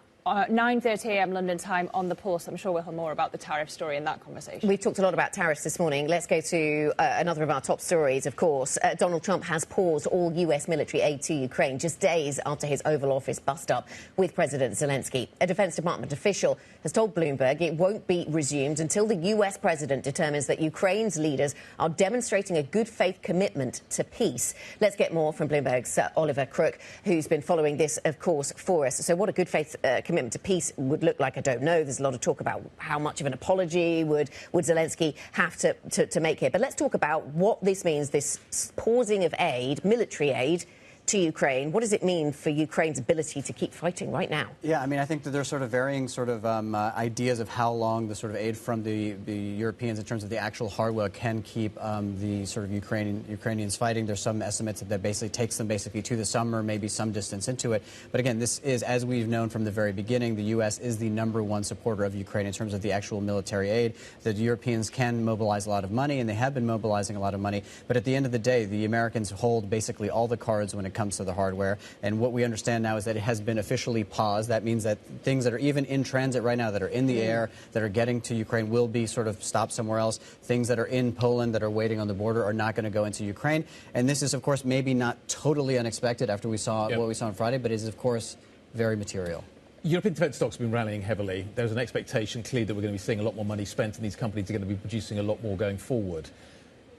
9:30 a.m. London time on The Pulse. I'm sure we'll hear more about the tariff story in that conversation. We've talked a lot about tariffs this morning. Let's go to another of our top stories, of course. Donald Trump has paused all U.S. military aid to Ukraine just days after his Oval Office bust-up with President Zelensky. A Defense Department official has told Bloomberg it won't be resumed until the U.S. president determines that Ukraine's leaders are demonstrating a good faith commitment to peace. Let's get more from Bloomberg's Oliver Crook, who's been following this, of course, for us. So what a good faith commitment to peace would look like, I don't know. There's a lot of talk about how much of an apology would Zelensky have to make here. But let's talk about what this means, this pausing of aid, military aid, to Ukraine. What does it mean for Ukraine's ability to keep fighting right now? Yeah, I mean, I think that there's sort of varying sort of ideas of how long the sort of aid from the Europeans in terms of the actual hardware can keep the sort of Ukrainians fighting. There's some estimates that basically takes them basically to the summer, maybe some distance into it. But again, this is, as we've known from the very beginning, the U.S. is the #1 supporter of Ukraine in terms of the actual military aid. The Europeans can mobilize a lot of money, and they have been mobilizing a lot of money. But at the end of the day, the Americans hold basically all the cards when it comes to the hardware. And what we understand now is that it has been officially paused. That means that things that are even in transit right now, that are in the air, that are getting to Ukraine, will be sort of stopped somewhere else. Things that are in Poland that are waiting on the border are not going to go into Ukraine. And this is, of course, maybe not totally unexpected after we saw what we saw on Friday, but is, of course, very material. European defence stocks have been rallying heavily. There's an expectation, clearly, that we're going to be seeing a lot more money spent, and these companies are going to be producing a lot more going forward.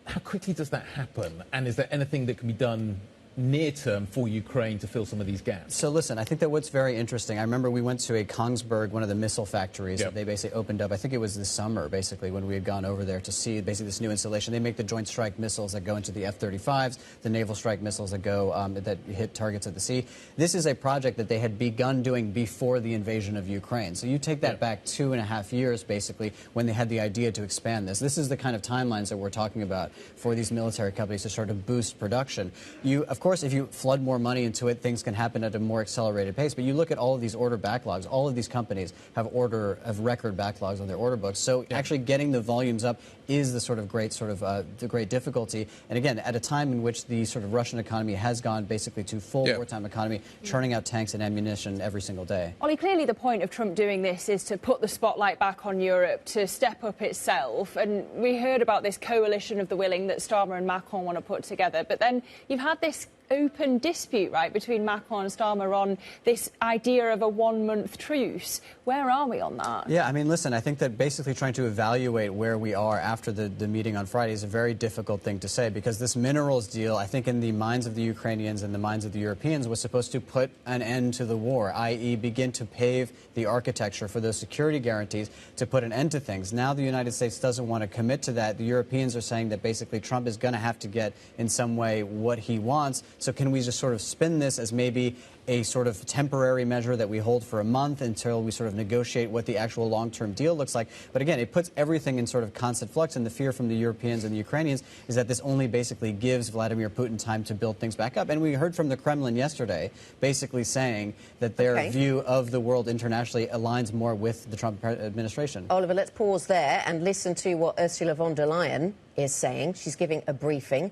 How quickly does that happen? And is there anything that can be done near term for Ukraine to fill some of these gaps? So listen, I think that what's very interesting, I remember we went to a Kongsberg, one of the missile factories that they basically opened up. I think it was this summer, basically, when we had gone over there to see basically this new installation. They make the Joint Strike missiles that go into the F-35s, the Naval Strike missiles that go that hit targets at the sea. This is a project that they had begun doing before the invasion of Ukraine. So you take that back 2.5 years, basically, when they had the idea to expand this. This is the kind of timelines that we're talking about for these military companies to sort of boost production. Of course, if you flood more money into it, things can happen at a more accelerated pace. But you look at all of these order backlogs. All of these companies have record backlogs on their order books. So actually getting the volumes up is the sort of great the great difficulty. And again, at a time in which the sort of Russian economy has gone basically to full wartime economy, churning out tanks and ammunition every single day. Ollie, clearly the point of Trump doing this is to put the spotlight back on Europe, to step up itself. And we heard about this coalition of the willing that Starmer and Macron want to put together. But then you've had this open dispute, right, between Macron and Starmer on this idea of a 1-month truce. Where are we on that? Yeah, I mean, listen, I think that basically trying to evaluate where we are after the meeting on Friday is a very difficult thing to say, because this minerals deal, I think in the minds of the Ukrainians and the minds of the Europeans, was supposed to put an end to the war, i.e. begin to pave the architecture for those security guarantees to put an end to things. Now the United States doesn't want to commit to that. The Europeans are saying that basically Trump is going to have to get in some way what he wants. So can we just sort of spin this as maybe a sort of temporary measure that we hold for a month until we sort of negotiate what the actual long-term deal looks like? But again, it puts everything in sort of constant flux, and the fear from the Europeans and the Ukrainians is that this only basically gives Vladimir Putin time to build things back up. And we heard from the Kremlin yesterday basically saying that their view of the world internationally aligns more with the Trump administration. Oliver, let's pause there and listen to what Ursula von der Leyen is saying. She's giving a briefing.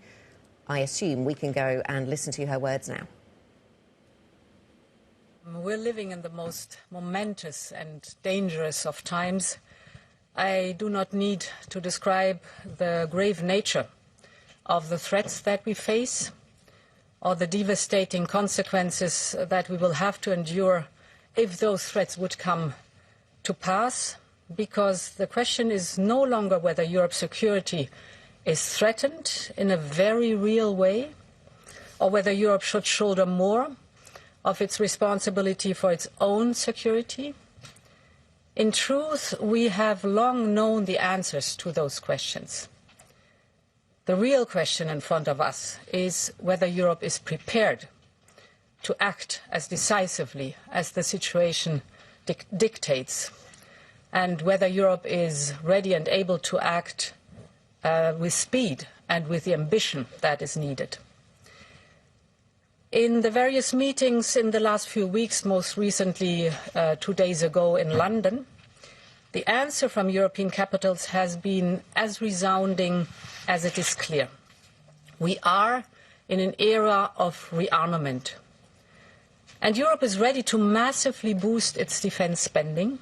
I assume we can go and listen to her words now. We're living in the most momentous and dangerous of times. I do not need to describe the grave nature of the threats that we face or the devastating consequences that we will have to endure if those threats would come to pass, because the question is no longer whether Europe's security is threatened in a very real way, or whether Europe should shoulder more of its responsibility for its own security. In truth, we have long known the answers to those questions. The real question in front of us is whether Europe is prepared to act as decisively as the situation dictates, and whether Europe is ready and able to act with speed and with the ambition that is needed. In the various meetings in the last few weeks, most recently 2 days ago in London, the answer from European capitals has been as resounding as it is clear. We are in an era of rearmament, and Europe is ready to massively boost its defence spending,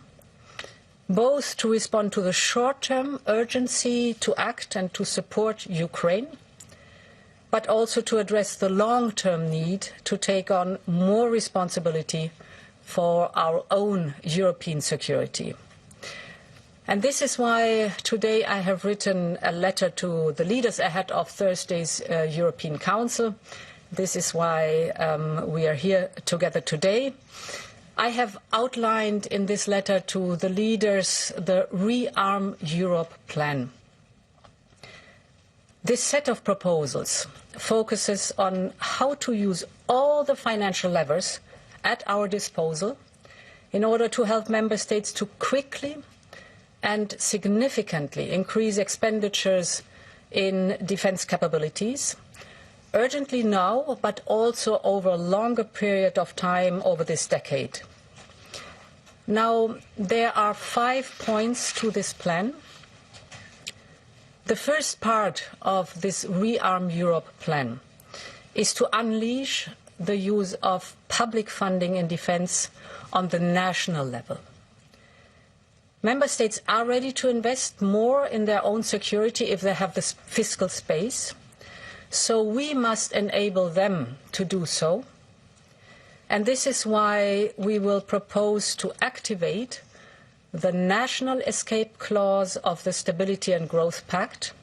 both to respond to the short-term urgency to act and to support Ukraine, but also to address the long-term need to take on more responsibility for our own European security. And this is why today I have written a letter to the leaders ahead of Thursday's European Council. This is why we are here together today. I have outlined in this letter to the leaders the Rearm Europe plan. This set of proposals focuses on how to use all the financial levers at our disposal in order to help member states to quickly and significantly increase expenditures in defence capabilities, urgently now, but also over a longer period of time over this decade. Now, there are 5 points to this plan. The first part of this Rearm Europe plan is to unleash the use of public funding in defence on the national level. Member states are ready to invest more in their own security if they have the fiscal space. So we must enable them to do so. And this is why we will propose to activate the national escape clause of the Stability and Growth Pact.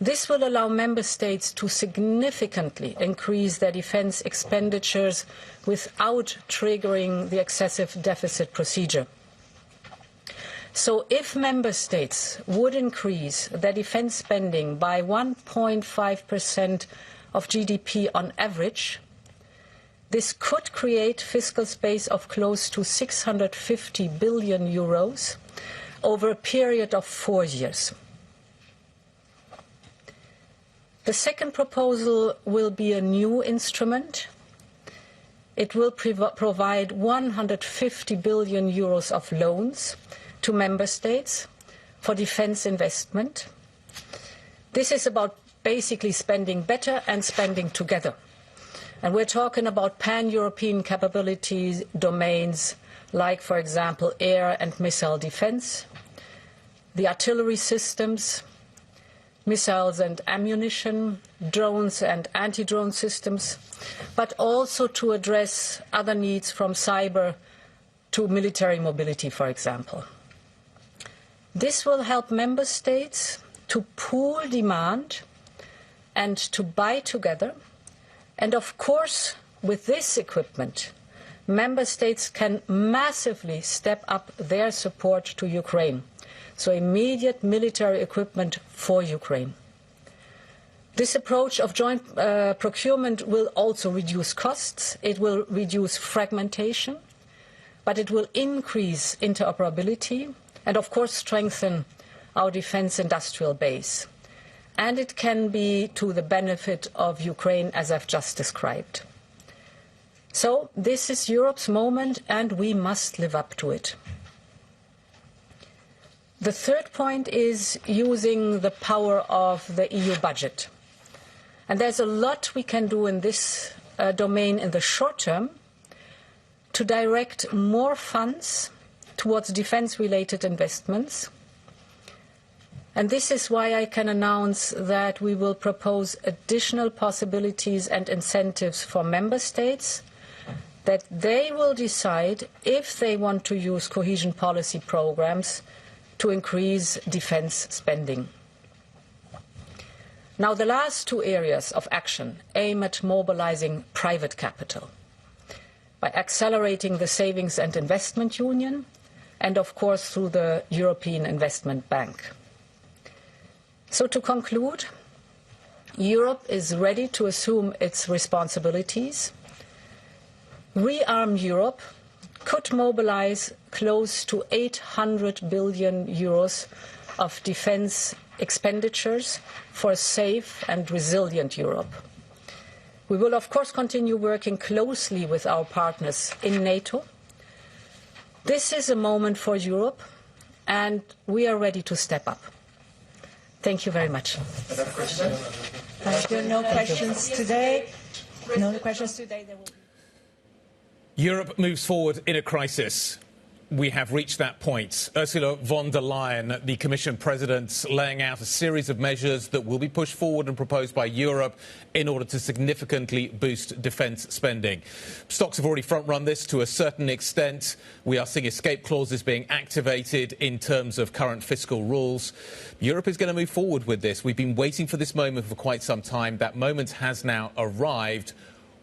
This will allow member states to significantly increase their defence expenditures without triggering the excessive deficit procedure. So if member states would increase their defence spending by 1.5% of GDP on average, this could create fiscal space of close to 650 billion euros over a period of 4 years. The second proposal will be a new instrument. It will provide 150 billion euros of loans to member states for defense investment. This is about basically spending better and spending together. And we're talking about pan-European capabilities, domains, like, for example, air and missile defense, the artillery systems, missiles and ammunition, drones and anti-drone systems, but also to address other needs from cyber to military mobility, for example. This will help member states to pool demand and to buy together. And of course, with this equipment, member states can massively step up their support to Ukraine. So immediate military equipment for Ukraine. This approach of joint procurement will also reduce costs. It will reduce fragmentation, but it will increase interoperability and, of course, strengthen our defense industrial base. And it can be to the benefit of Ukraine, as I've just described. So this is Europe's moment, and we must live up to it. The third point is using the power of the EU budget. And there's a lot we can do in this domain in the short term to direct more funds towards defense-related investments. And this is why I can announce that we will propose additional possibilities and incentives for member states, that they will decide if they want to use cohesion policy programs to increase defense spending. Now, the last two areas of action aim at mobilizing private capital by accelerating the Savings and Investment Union and, of course, through the European Investment Bank. So to conclude, Europe is ready to assume its responsibilities. Rearm Europe could mobilize close to 800 billion euros of defense expenditures for a safe and resilient Europe. We will, of course, continue working closely with our partners in NATO. This is a moment for Europe, and we are ready to step up. Thank you very much. Thank you. No questions today. No questions today. Europe moves forward in a crisis. We have reached that point. Ursula von der Leyen, the Commission President, laying out a series of measures that will be pushed forward and proposed by Europe in order to significantly boost defence spending. STOXX have already front-run this to a certain extent. We are seeing escape clauses being activated in terms of current fiscal rules. Europe is going to move forward with this. We've been waiting for this moment for quite some time. That moment has now arrived.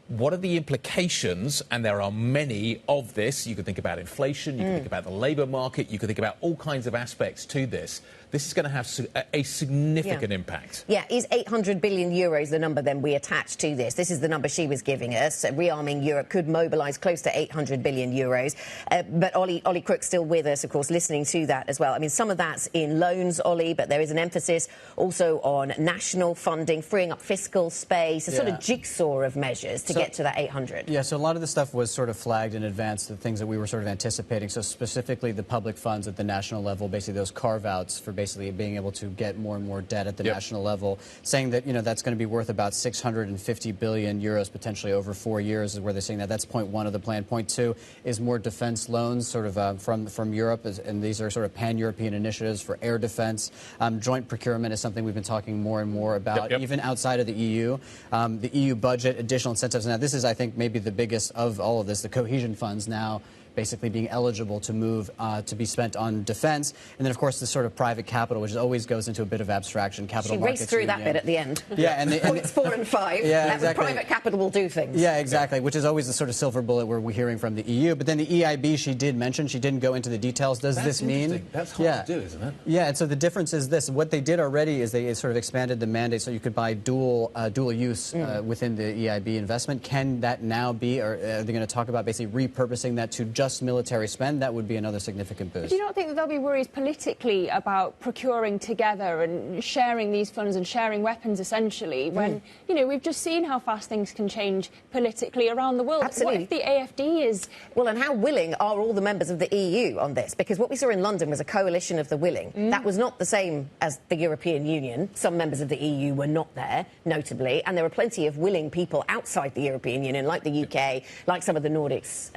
What are the implications, and there are many of this? You could think about inflation, you could think about the labour market, you could think about all kinds of aspects to this. This is going to have a significant impact. Yeah, is 800 billion euros the number then we attach to this? This is the number she was giving us. Rearming Europe could mobilise close to 800 billion euros. But Ollie Crook's still with us, of course, listening to that as well. I mean, some of that's in loans, Ollie, but there is an emphasis also on national funding, freeing up fiscal space, a sort of jigsaw of measures to get to that 800. Yeah, so a lot of the stuff was sort of flagged in advance, the things that we were sort of anticipating. So specifically the public funds at the national level, basically those carve-outs for basically being able to get more and more debt at the national level, saying that, you know, that's going to be worth about 650 billion euros potentially over 4 years is where they're saying that. That's point one of the plan. Point two is more defense loans sort of from Europe, and these are sort of pan-European initiatives for air defense. Joint procurement is something we've been talking more and more about, even outside of the EU. The EU budget, additional incentives. Now, this is, I think, maybe the biggest of all of this, the cohesion funds now basically being eligible to move to be spent on defense. And then, of course, the sort of private capital, which always goes into a bit of abstraction. Capital markets. She raced through that bit at the end. Yeah, and points 4 and 5. Yeah, exactly. Private capital will do things. Yeah, exactly, which is always the sort of silver bullet we're hearing from the EU. But then the EIB, she did mention, she didn't go into the details. Does this mean? That's hard to do, isn't it? Yeah, and so the difference is this. What they did already is they sort of expanded the mandate so you could buy dual use within the EIB investment. Can that now be, or are they going to talk about basically repurposing that to just just military spend, that would be another significant boost. Do you not think that there'll be worries politically about procuring together and sharing these funds and sharing weapons, essentially, when, you know, we've just seen how fast things can change politically around the world? Absolutely. What if the AFD is... Well, and how willing are all the members of the EU on this? Because what we saw in London was a coalition of the willing. That was not the same as the European Union. Some members of the EU were not there, notably, and there were plenty of willing people outside the European Union, like the UK, like some of the Nordics,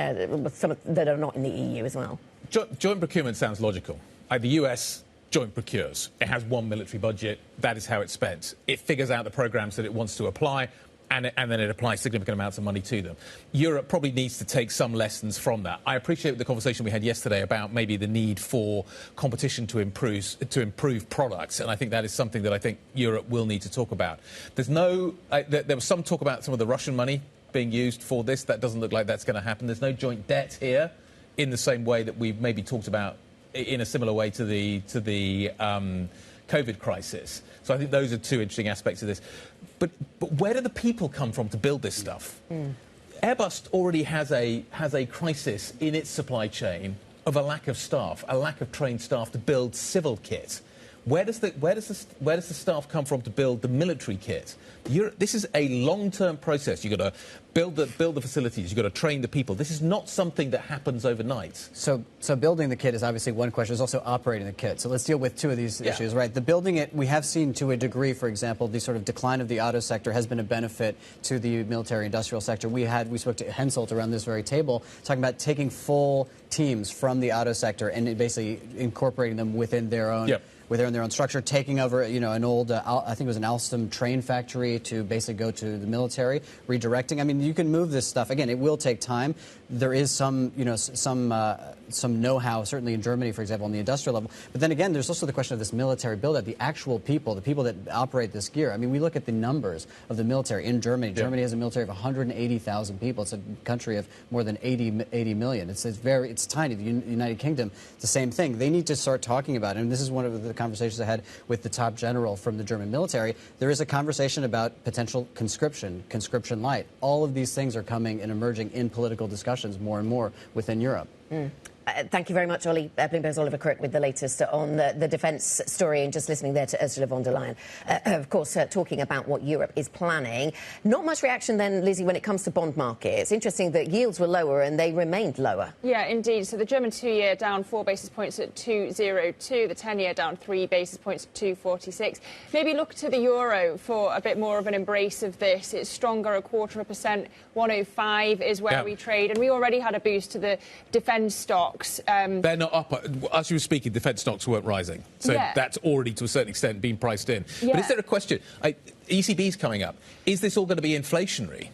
that are not in the EU as well. Joint procurement sounds logical. The US joint procures. It has one military budget. That is how it's spent. It figures out the programs that it wants to apply, and then it applies significant amounts of money to them. Europe probably needs to take some lessons from that. I appreciate the conversation we had yesterday about maybe the need for competition to improve products, and I think that is something that I think Europe will need to talk about. There's no... there was some talk about some of the Russian money being used for this. That doesn't look like that's going to happen. There's no joint debt here in the same way that we've maybe talked about in a similar way to the COVID crisis. So I think those are two interesting aspects of this. But where do the people come from to build this stuff? Airbus already has a crisis in its supply chain of a lack of staff, a lack of trained staff to build civil kit. Where does the staff come from to build the military kit? This is a long-term process. You've got to build the facilities. You've got to train the people. This is not something that happens overnight. So building the kit is obviously one question. There's also operating the kit. So let's deal with two of these issues, right? The building it, we have seen to a degree, for example, the sort of decline of the auto sector has been a benefit to the military-industrial sector. We spoke to Henselt around this very table, talking about taking full teams from the auto sector and basically incorporating them within their own... within their own structure, taking over, you know, an old, I think it was an Alstom train factory to basically go to the military, redirecting. I mean, you can move this stuff. Again, it will take time. There is some, you know, some know-how, certainly in Germany, for example, on the industrial level. But then again, there's also the question of this military build-out, the actual people, the people that operate this gear. I mean, we look at the numbers of the military in Germany. Germany has a military of 180,000 people. It's a country of more than 80 million. It's tiny. The United Kingdom, it's the same thing. They need to start talking about it. And this is one of the conversations I had with the top general from the German military. There is a conversation about potential conscription light. All of these things are coming and emerging in political discussions more and more within Europe. Thank you very much, Ollie. Bloomberg's Oliver Crook with the latest on the defence story, and just listening there to Ursula von der Leyen, of course, talking about what Europe is planning. Not much reaction then, Lizzie, when it comes to bond markets. Interesting that yields were lower and they remained lower. Yeah, indeed. So the German 2-year down 4 basis points at 2.02, the 10-year down 3 basis points at 2.46. Maybe look to the euro for a bit more of an embrace of this. It's stronger, 0.25%, 105 is where we trade, and we already had a boost to the defence stocks. They're not up. As you were speaking, defence stocks weren't rising. So that's already, to a certain extent, been priced in. But is there a question? ECB's coming up. Is this all going to be inflationary?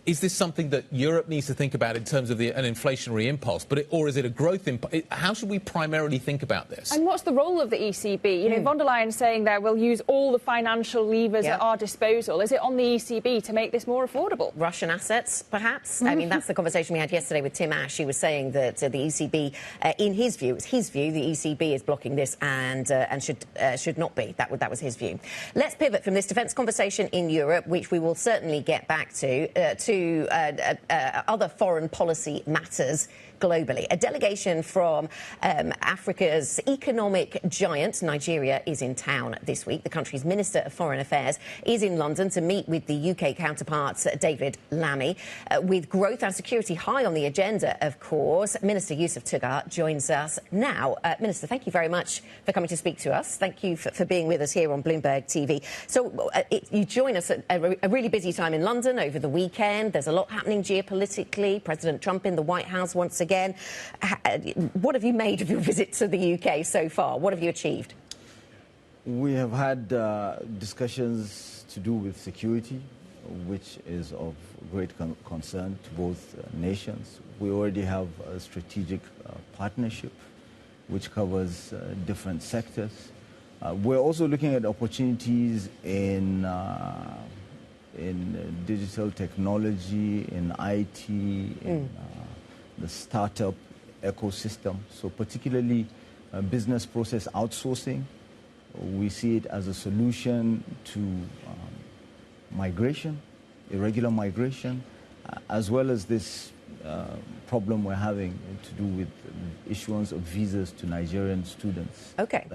Is this something that Europe needs to think about in terms of an inflationary impulse? Or is it a growth impulse? How should we primarily think about this? And what's the role of the ECB? You know, von der Leyen saying there we'll use all the financial levers at our disposal. Is it on the ECB to make this more affordable? Russian assets, perhaps? I mean, that's the conversation we had yesterday with Tim Ash. He was saying that the ECB, in his view, the ECB is blocking this and should not be. That was his view. Let's pivot from this defence conversation in Europe, which we will certainly get back to other foreign policy matters globally. A delegation from Africa's economic giant, Nigeria, is in town this week. The country's Minister of Foreign Affairs is in London to meet with the UK counterpart, David Lammy. With growth and security high on the agenda, of course, Minister Yusuf Tuggar joins us now. Minister, thank you very much for coming to speak to us. Thank you for being with us here on Bloomberg TV. So you join us at a really busy time in London over the weekend. There's a lot happening geopolitically. President Trump in the White House once again. What have you made of your visit to the UK so far? What have you achieved? We have had discussions to do with security, which is of great concern to both nations. We already have a strategic partnership which covers different sectors. We're also looking at opportunities in digital technology, in IT, in the startup ecosystem. So particularly business process outsourcing. We see it as a solution to migration, irregular migration, as well as this problem we're having to do with issuance of visas to Nigerian students. Okay.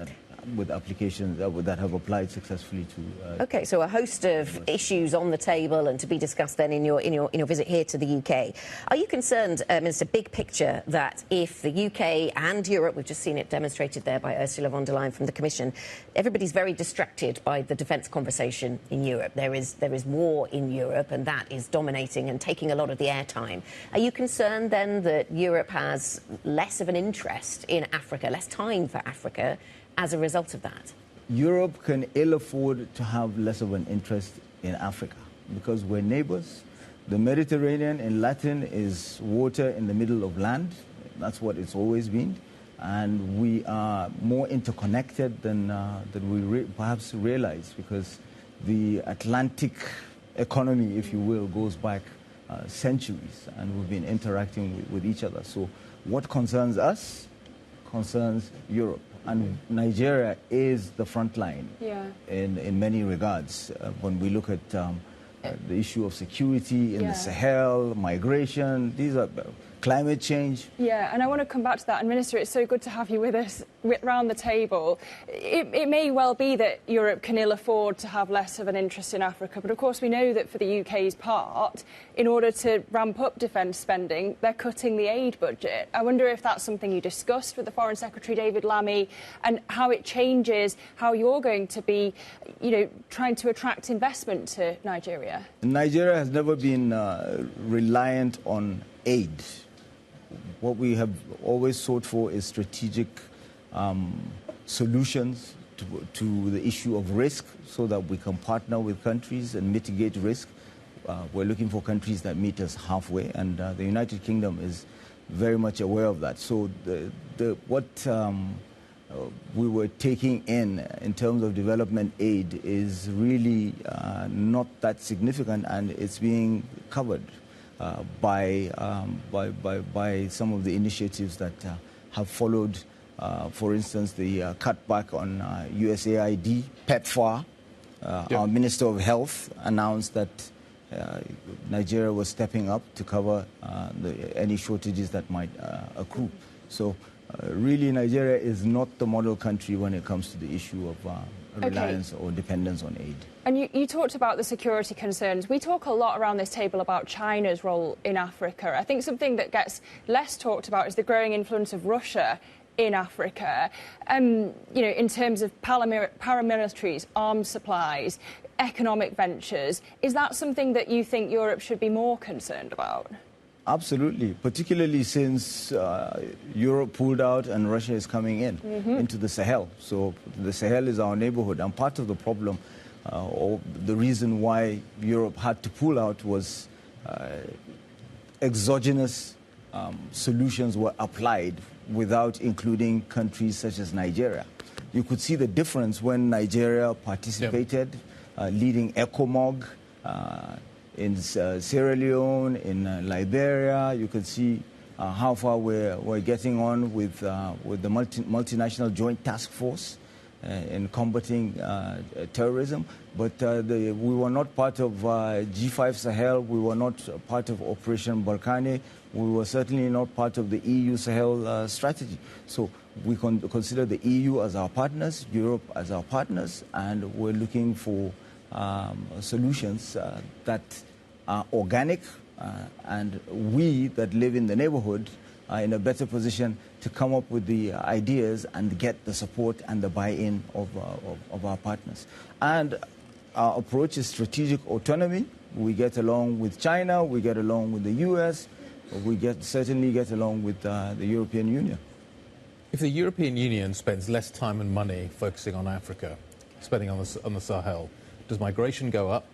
With applications that have applied successfully to. Okay, so a host of issues on the table and to be discussed then in your visit here to the UK. Are you concerned, Minister, big picture, that if the UK and Europe, we've just seen it demonstrated there by Ursula Von Der Leyen from the Commission, everybody's very distracted by the defence conversation in Europe. There is war in Europe, and that is dominating and taking a lot of the airtime. Are you concerned then that Europe has less of an interest in Africa, less time for Africa, as a result of that? Europe can ill afford to have less of an interest in Africa because we're neighbors. The Mediterranean in Latin is water in the middle of land. That's what it's always been. And we are more interconnected than we perhaps realize, because the Atlantic economy, if you will, goes back centuries, and we've been interacting with each other. So what concerns us concerns Europe. And Nigeria is the front line in many regards. When we look at the issue of security in the Sahel, migration, these are climate change. Yeah, and I want to come back to that. And Minister, it's so good to have you with us round the table. It may well be that Europe can ill afford to have less of an interest in Africa, but of course we know that for the UK's part, in order to ramp up defence spending, they're cutting the aid budget. I wonder if that's something you discussed with the Foreign Secretary David Lammy, and how it changes how you're going to be, trying to attract investment to Nigeria. Nigeria has never been reliant on aid. What we have always sought for is strategic solutions to the issue of risk, so that we can partner with countries and mitigate risk. We're looking for countries that meet us halfway, and the United Kingdom is very much aware of that. So what we were taking in terms of development aid is really not that significant, and it's being covered by some of the initiatives that have followed. For instance, the cutback on USAID, PEPFAR. Our Minister of Health announced that Nigeria was stepping up to cover any shortages that might accrue. So really, Nigeria is not the model country when it comes to the issue of reliance or dependence on aid. And you talked about the security concerns. We talk a lot around this table about China's role in Africa. I think something that gets less talked about is the growing influence of Russia in Africa, in terms of paramilitaries, arms supplies, economic ventures. Is that something that you think Europe should be more concerned about? Absolutely, particularly since Europe pulled out and Russia is coming into the Sahel. So the Sahel is our neighborhood, and part of the problem, or the reason why Europe had to pull out, was exogenous solutions were applied without including countries such as Nigeria. You could see the difference when Nigeria participated, leading ECOMOG, in Sierra Leone, in Liberia. You could see how far we're getting on with the multinational joint task force in combating terrorism. But we were not part of G5 Sahel. We were not part of Operation Barkhane. We were certainly not part of the EU Sahel strategy. So we consider the EU as our partners, Europe as our partners, and we're looking for solutions that are organic, and we that live in the neighborhood are in a better position to come up with the ideas and get the support and the buy-in of our partners. And our approach is strategic autonomy. We get along with China, we get along with the US, we certainly get along with the European Union. If the European Union spends less time and money focusing on Africa, spending on the Sahel, does migration go up?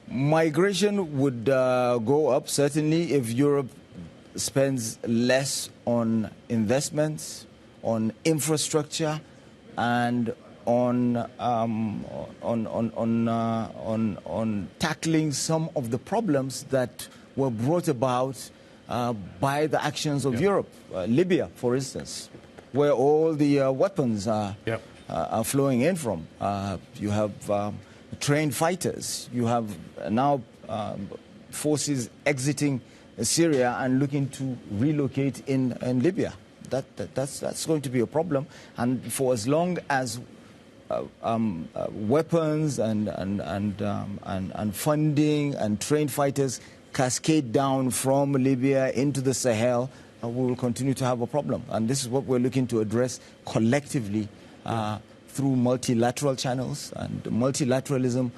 Migration would go up, certainly, if Europe spends less on investments, on infrastructure, and on tackling some of the problems that were brought about by the actions of Europe. Libya, for instance, where all the weapons are flowing in from. You have trained fighters. You have now forces exiting Syria and looking to relocate in Libya. That's going to be a problem. And for as long as weapons and funding and trained fighters cascade down from Libya into the Sahel, we will continue to have a problem. And this is what we're looking to address collectively through multilateral channels. And multilateralism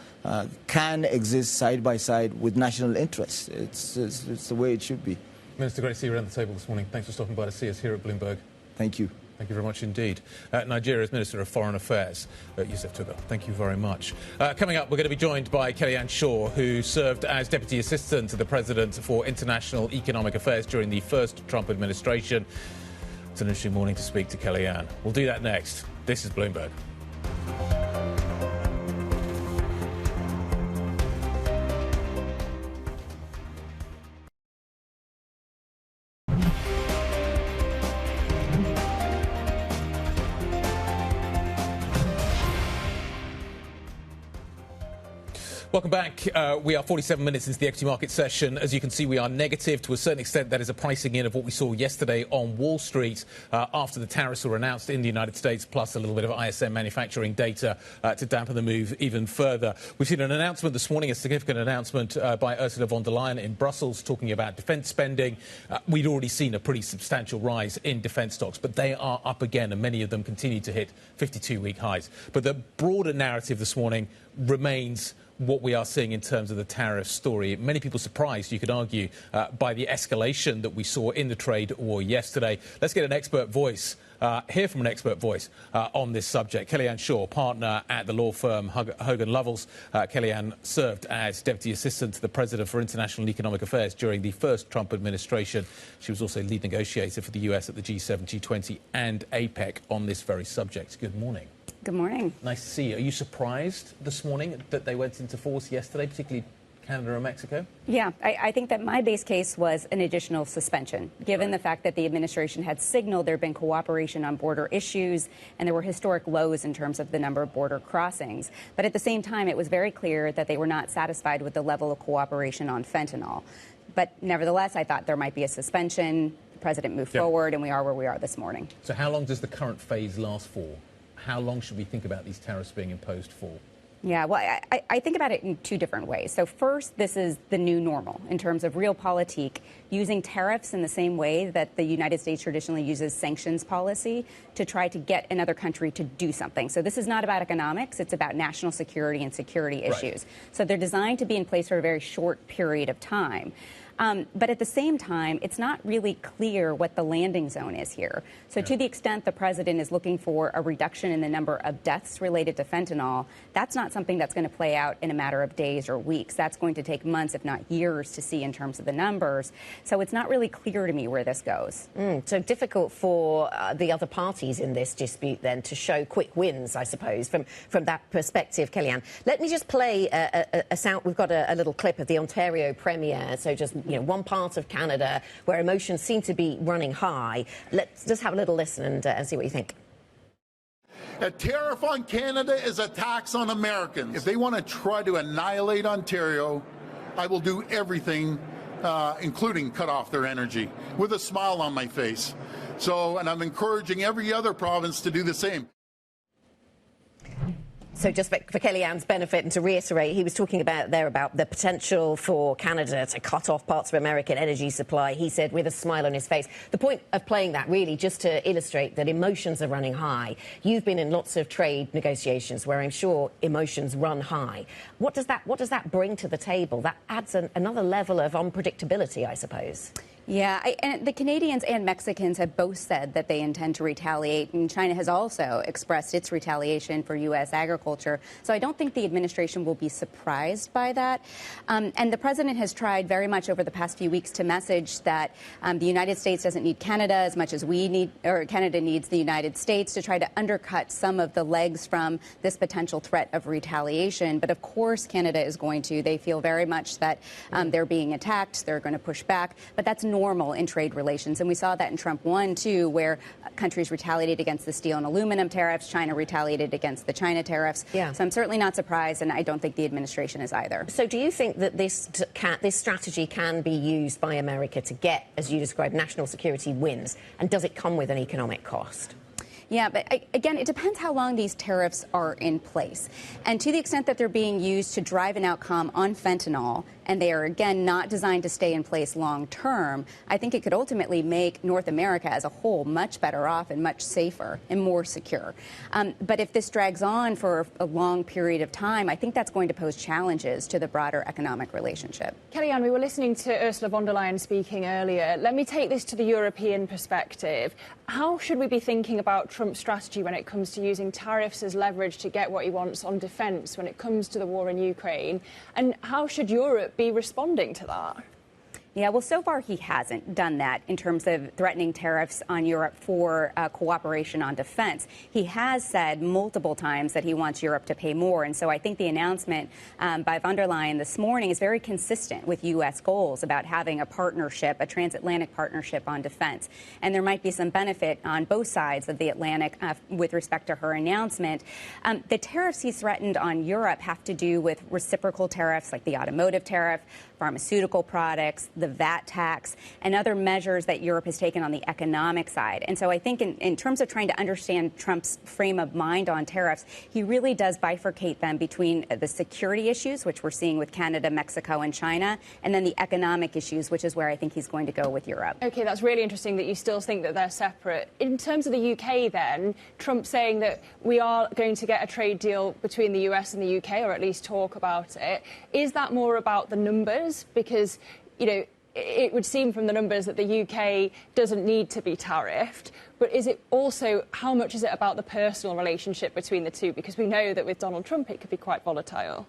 can exist side by side with national interests. It's the way it should be. Minister, great to see you around the table this morning. Thanks for stopping by to see us here at Bloomberg. Thank you. Thank you very much indeed. Nigeria's Minister of Foreign Affairs, Yusuf Tuga. Thank you very much. Coming up, we're going to be joined by Kellyanne Shaw, who served as Deputy Assistant to the President for International Economic Affairs during the first Trump administration. It's an interesting morning to speak to Kellyanne. We'll do that next. This is Bloomberg. Welcome back. We are 47 minutes into the equity market session. As you can see, we are negative. To a certain extent, that is a pricing in of what we saw yesterday on Wall Street after the tariffs were announced in the United States, plus a little bit of ISM manufacturing data to dampen the move even further. We've seen an announcement this morning, a significant announcement by Ursula von der Leyen in Brussels talking about defence spending. We'd already seen a pretty substantial rise in defence stocks, but they are up again, and many of them continue to hit 52-week highs. But the broader narrative this morning remains what we are seeing in terms of the tariff story. Many people surprised, you could argue, by the escalation that we saw in the trade war yesterday. Let's get an expert voice, hear from an expert voice on this subject. Kellyanne Shaw, partner at the law firm Hogan Lovells. Kellyanne served as Deputy Assistant to the President for International Economic Affairs during the first Trump administration. She was also lead negotiator for the US at the G7, G20 and APEC on this very subject. Good morning. Good morning. Nice to see you. Are you surprised this morning that they went into force yesterday, particularly Canada and Mexico? Yeah, I think that my base case was an additional suspension, given the fact that the administration had signaled there had been cooperation on border issues and there were historic lows in terms of the number of border crossings. But at the same time, it was very clear that they were not satisfied with the level of cooperation on fentanyl. But nevertheless, I thought there might be a suspension. The president moved forward, and we are where we are this morning. So how long does the current phase last for? How long should we think about these tariffs being imposed for? Yeah, well, I think about it in two different ways. So first, this is the new normal in terms of realpolitik, using tariffs in the same way that the United States traditionally uses sanctions policy to try to get another country to do something. So this is not about economics. It's about national security and security issues. So they're designed to be in place for a very short period of time. But at the same time, it's not really clear what the landing zone is here. So to the extent the president is looking for a reduction in the number of deaths related to fentanyl, that's not something that's going to play out in a matter of days or weeks. That's going to take months, if not years, to see in terms of the numbers. So it's not really clear to me where this goes. So difficult for the other parties in this dispute, then, to show quick wins, I suppose, from that perspective, Kellyanne. Let me just play a sound. We've got a little clip of the Ontario Premier, so just one part of Canada where emotions seem to be running high. Let's just have a little listen and see what you think. A tariff on Canada is a tax on Americans. If they want to try to annihilate Ontario, I will do everything, including cut off their energy, with a smile on my face. And I'm encouraging every other province to do the same. So just for Kellyanne's benefit and to reiterate, he was talking about the potential for Canada to cut off parts of American energy supply, he said, with a smile on his face. The point of playing that, really, just to illustrate that emotions are running high. You've been in lots of trade negotiations where I'm sure emotions run high. What does that bring to the table? That adds another level of unpredictability, I suppose. Yeah, and the Canadians and Mexicans have both said that they intend to retaliate, and China has also expressed its retaliation for U.S. agriculture. So I don't think the administration will be surprised by that. And the president has tried very much over the past few weeks to message that the United States doesn't need Canada as much as Canada needs the United States, to try to undercut some of the legs from this potential threat of retaliation. But of course, Canada is going to. They feel very much that they're being attacked. They're going to push back. But that's normal in trade relations. And we saw that in Trump 1, too, where countries retaliated against the steel and aluminum tariffs. China retaliated against the China tariffs. Yeah. So I'm certainly not surprised, and I don't think the administration is either. So do you think that this strategy can be used by America to get, as you described, national security wins? And does it come with an economic cost? Yeah, but again, it depends how long these tariffs are in place. And to the extent that they're being used to drive an outcome on fentanyl, and they are, again, not designed to stay in place long term, I think it could ultimately make North America as a whole much better off and much safer and more secure. But if this drags on for a long period of time, I think that's going to pose challenges to the broader economic relationship. Kellyanne, we were listening to Ursula von der Leyen speaking earlier. Let me take this to the European perspective. How should we be thinking about Trump's strategy when it comes to using tariffs as leverage to get what he wants on defence when it comes to the war in Ukraine? And how should Europe be responding to that? Yeah, well, so far he hasn't done that in terms of threatening tariffs on Europe for cooperation on defense. He has said multiple times that he wants Europe to pay more. And so I think the announcement by von der Leyen this morning is very consistent with U.S. goals about having a partnership, a transatlantic partnership on defense. And there might be some benefit on both sides of the Atlantic with respect to her announcement. The tariffs he's threatened on Europe have to do with reciprocal tariffs like the automotive tariff, pharmaceutical products, the VAT tax, and other measures that Europe has taken on the economic side. And so I think in terms of trying to understand Trump's frame of mind on tariffs, he really does bifurcate them between the security issues, which we're seeing with Canada, Mexico, and China, and then the economic issues, which is where I think he's going to go with Europe. OK, that's really interesting that you still think that they're separate. In terms of the UK, then, Trump saying that we are going to get a trade deal between the US and the UK, or at least talk about it. Is that more about the numbers? Because, you know, it would seem from the numbers that the UK doesn't need to be tariffed. But is it also, how much is it about the personal relationship between the two? Because we know that with Donald Trump, it could be quite volatile.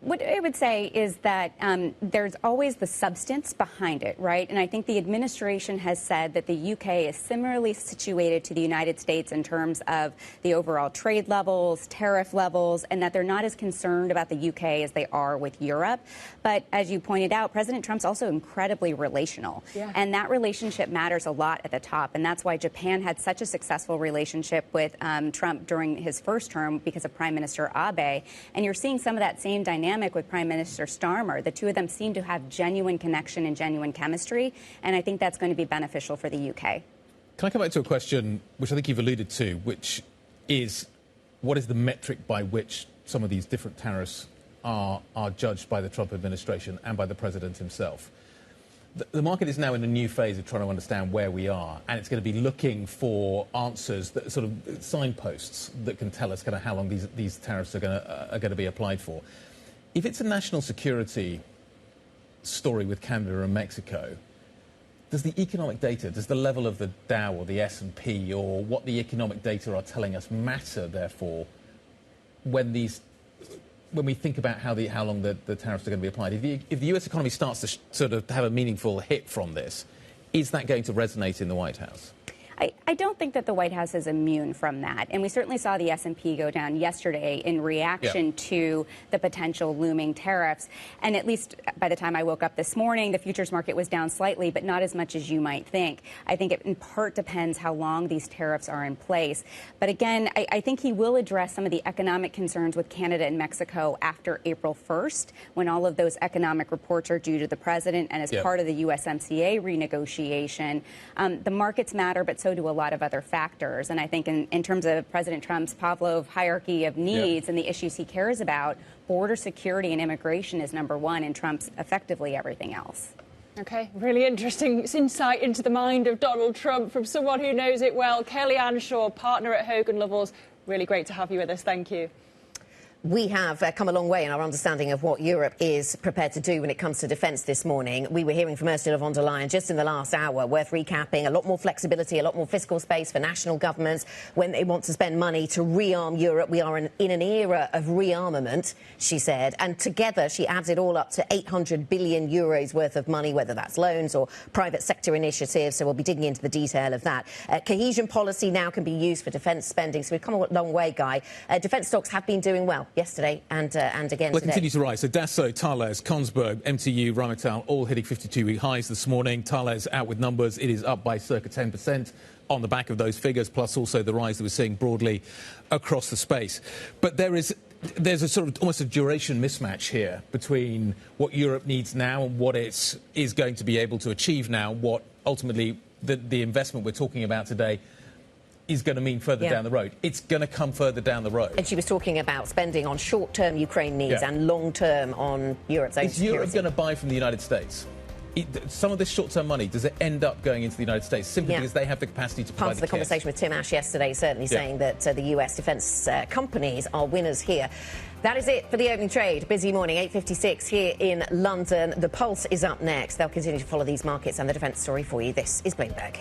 What I would say is that there's always the substance behind it, right? And I think the administration has said that the UK is similarly situated to the United States in terms of the overall trade levels, tariff levels, and that they're not as concerned about the UK as they are with Europe. But as you pointed out, President Trump's also incredibly relational. Yeah. And that relationship matters a lot at the top. And that's why Japan had such a successful relationship with Trump during his first term because of Prime Minister Abe. And you're seeing some of that same dynamic with Prime Minister Starmer. The two of them seem to have genuine connection and genuine chemistry, and I think that's going to be beneficial for the UK. Can I come back to a question which I think you've alluded to, which is what is the metric by which some of these different tariffs are judged by the Trump administration and by the president himself? The market is now in a new phase of trying to understand where we are, and it's going to be looking for answers, that sort of signposts that can tell us kind of how long these tariffs are going to be applied for. If it's a national security story with Canada and Mexico, does the economic data, does the level of the Dow or the S&P or what the economic data are telling us matter, therefore, when we think about how long the tariffs are going to be applied? If the US economy starts to sort of have a meaningful hit from this, is that going to resonate in the White House? I don't think that the White House is immune from that. And we certainly saw the S&P go down yesterday in reaction to the potential looming tariffs. And at least by the time I woke up this morning, the futures market was down slightly, but not as much as you might think. I think it in part depends how long these tariffs are in place. But again, I think he will address some of the economic concerns with Canada and Mexico after April 1st, when all of those economic reports are due to the president and as part of the USMCA renegotiation. The markets matter, but so do a lot of other factors. And I think in terms of President Trump's Pavlov hierarchy of needs and the issues he cares about, border security and immigration is number one, and Trump's effectively everything else. OK, really interesting insight into the mind of Donald Trump from someone who knows it well. Kellyanne Shaw, partner at Hogan Lovells. Really great to have you with us. Thank you. We have come a long way in our understanding of what Europe is prepared to do when it comes to defence this morning. We were hearing from Ursula von der Leyen just in the last hour, worth recapping, a lot more flexibility, a lot more fiscal space for national governments when they want to spend money to rearm Europe. We are in an era of rearmament, she said. And together, she adds it all up to 800 billion euros worth of money, whether that's loans or private sector initiatives. So we'll be digging into the detail of that. Cohesion policy now can be used for defence spending. So we've come a long way, Guy. Defence stocks have been doing well. yesterday and again Well, today. it continues to rise. So Dassault, Thales, Kongsberg, MTU, Rheinmetall all hitting 52-week highs this morning. Thales out with numbers. It is up by circa 10% on the back of those figures, plus also the rise that we're seeing broadly across the space. But there's a sort of almost a duration mismatch here between what Europe needs now and what it is going to be able to achieve now, what ultimately the investment we're talking about today is going to mean further down the road. It's going to come further down the road. And she was talking about spending on short-term Ukraine needs and long-term on Europe's own security. Is Europe going to buy from the United States? Some of this short-term money, does it end up going into the United States simply because they have the capacity to provide Part of the conversation with Tim Ash yesterday, certainly saying that the US defence companies are winners here. That is it for the opening trade. Busy morning, 8:56 here in London. The Pulse is up next. They'll continue to follow these markets and the defence story for you. This is Bloomberg.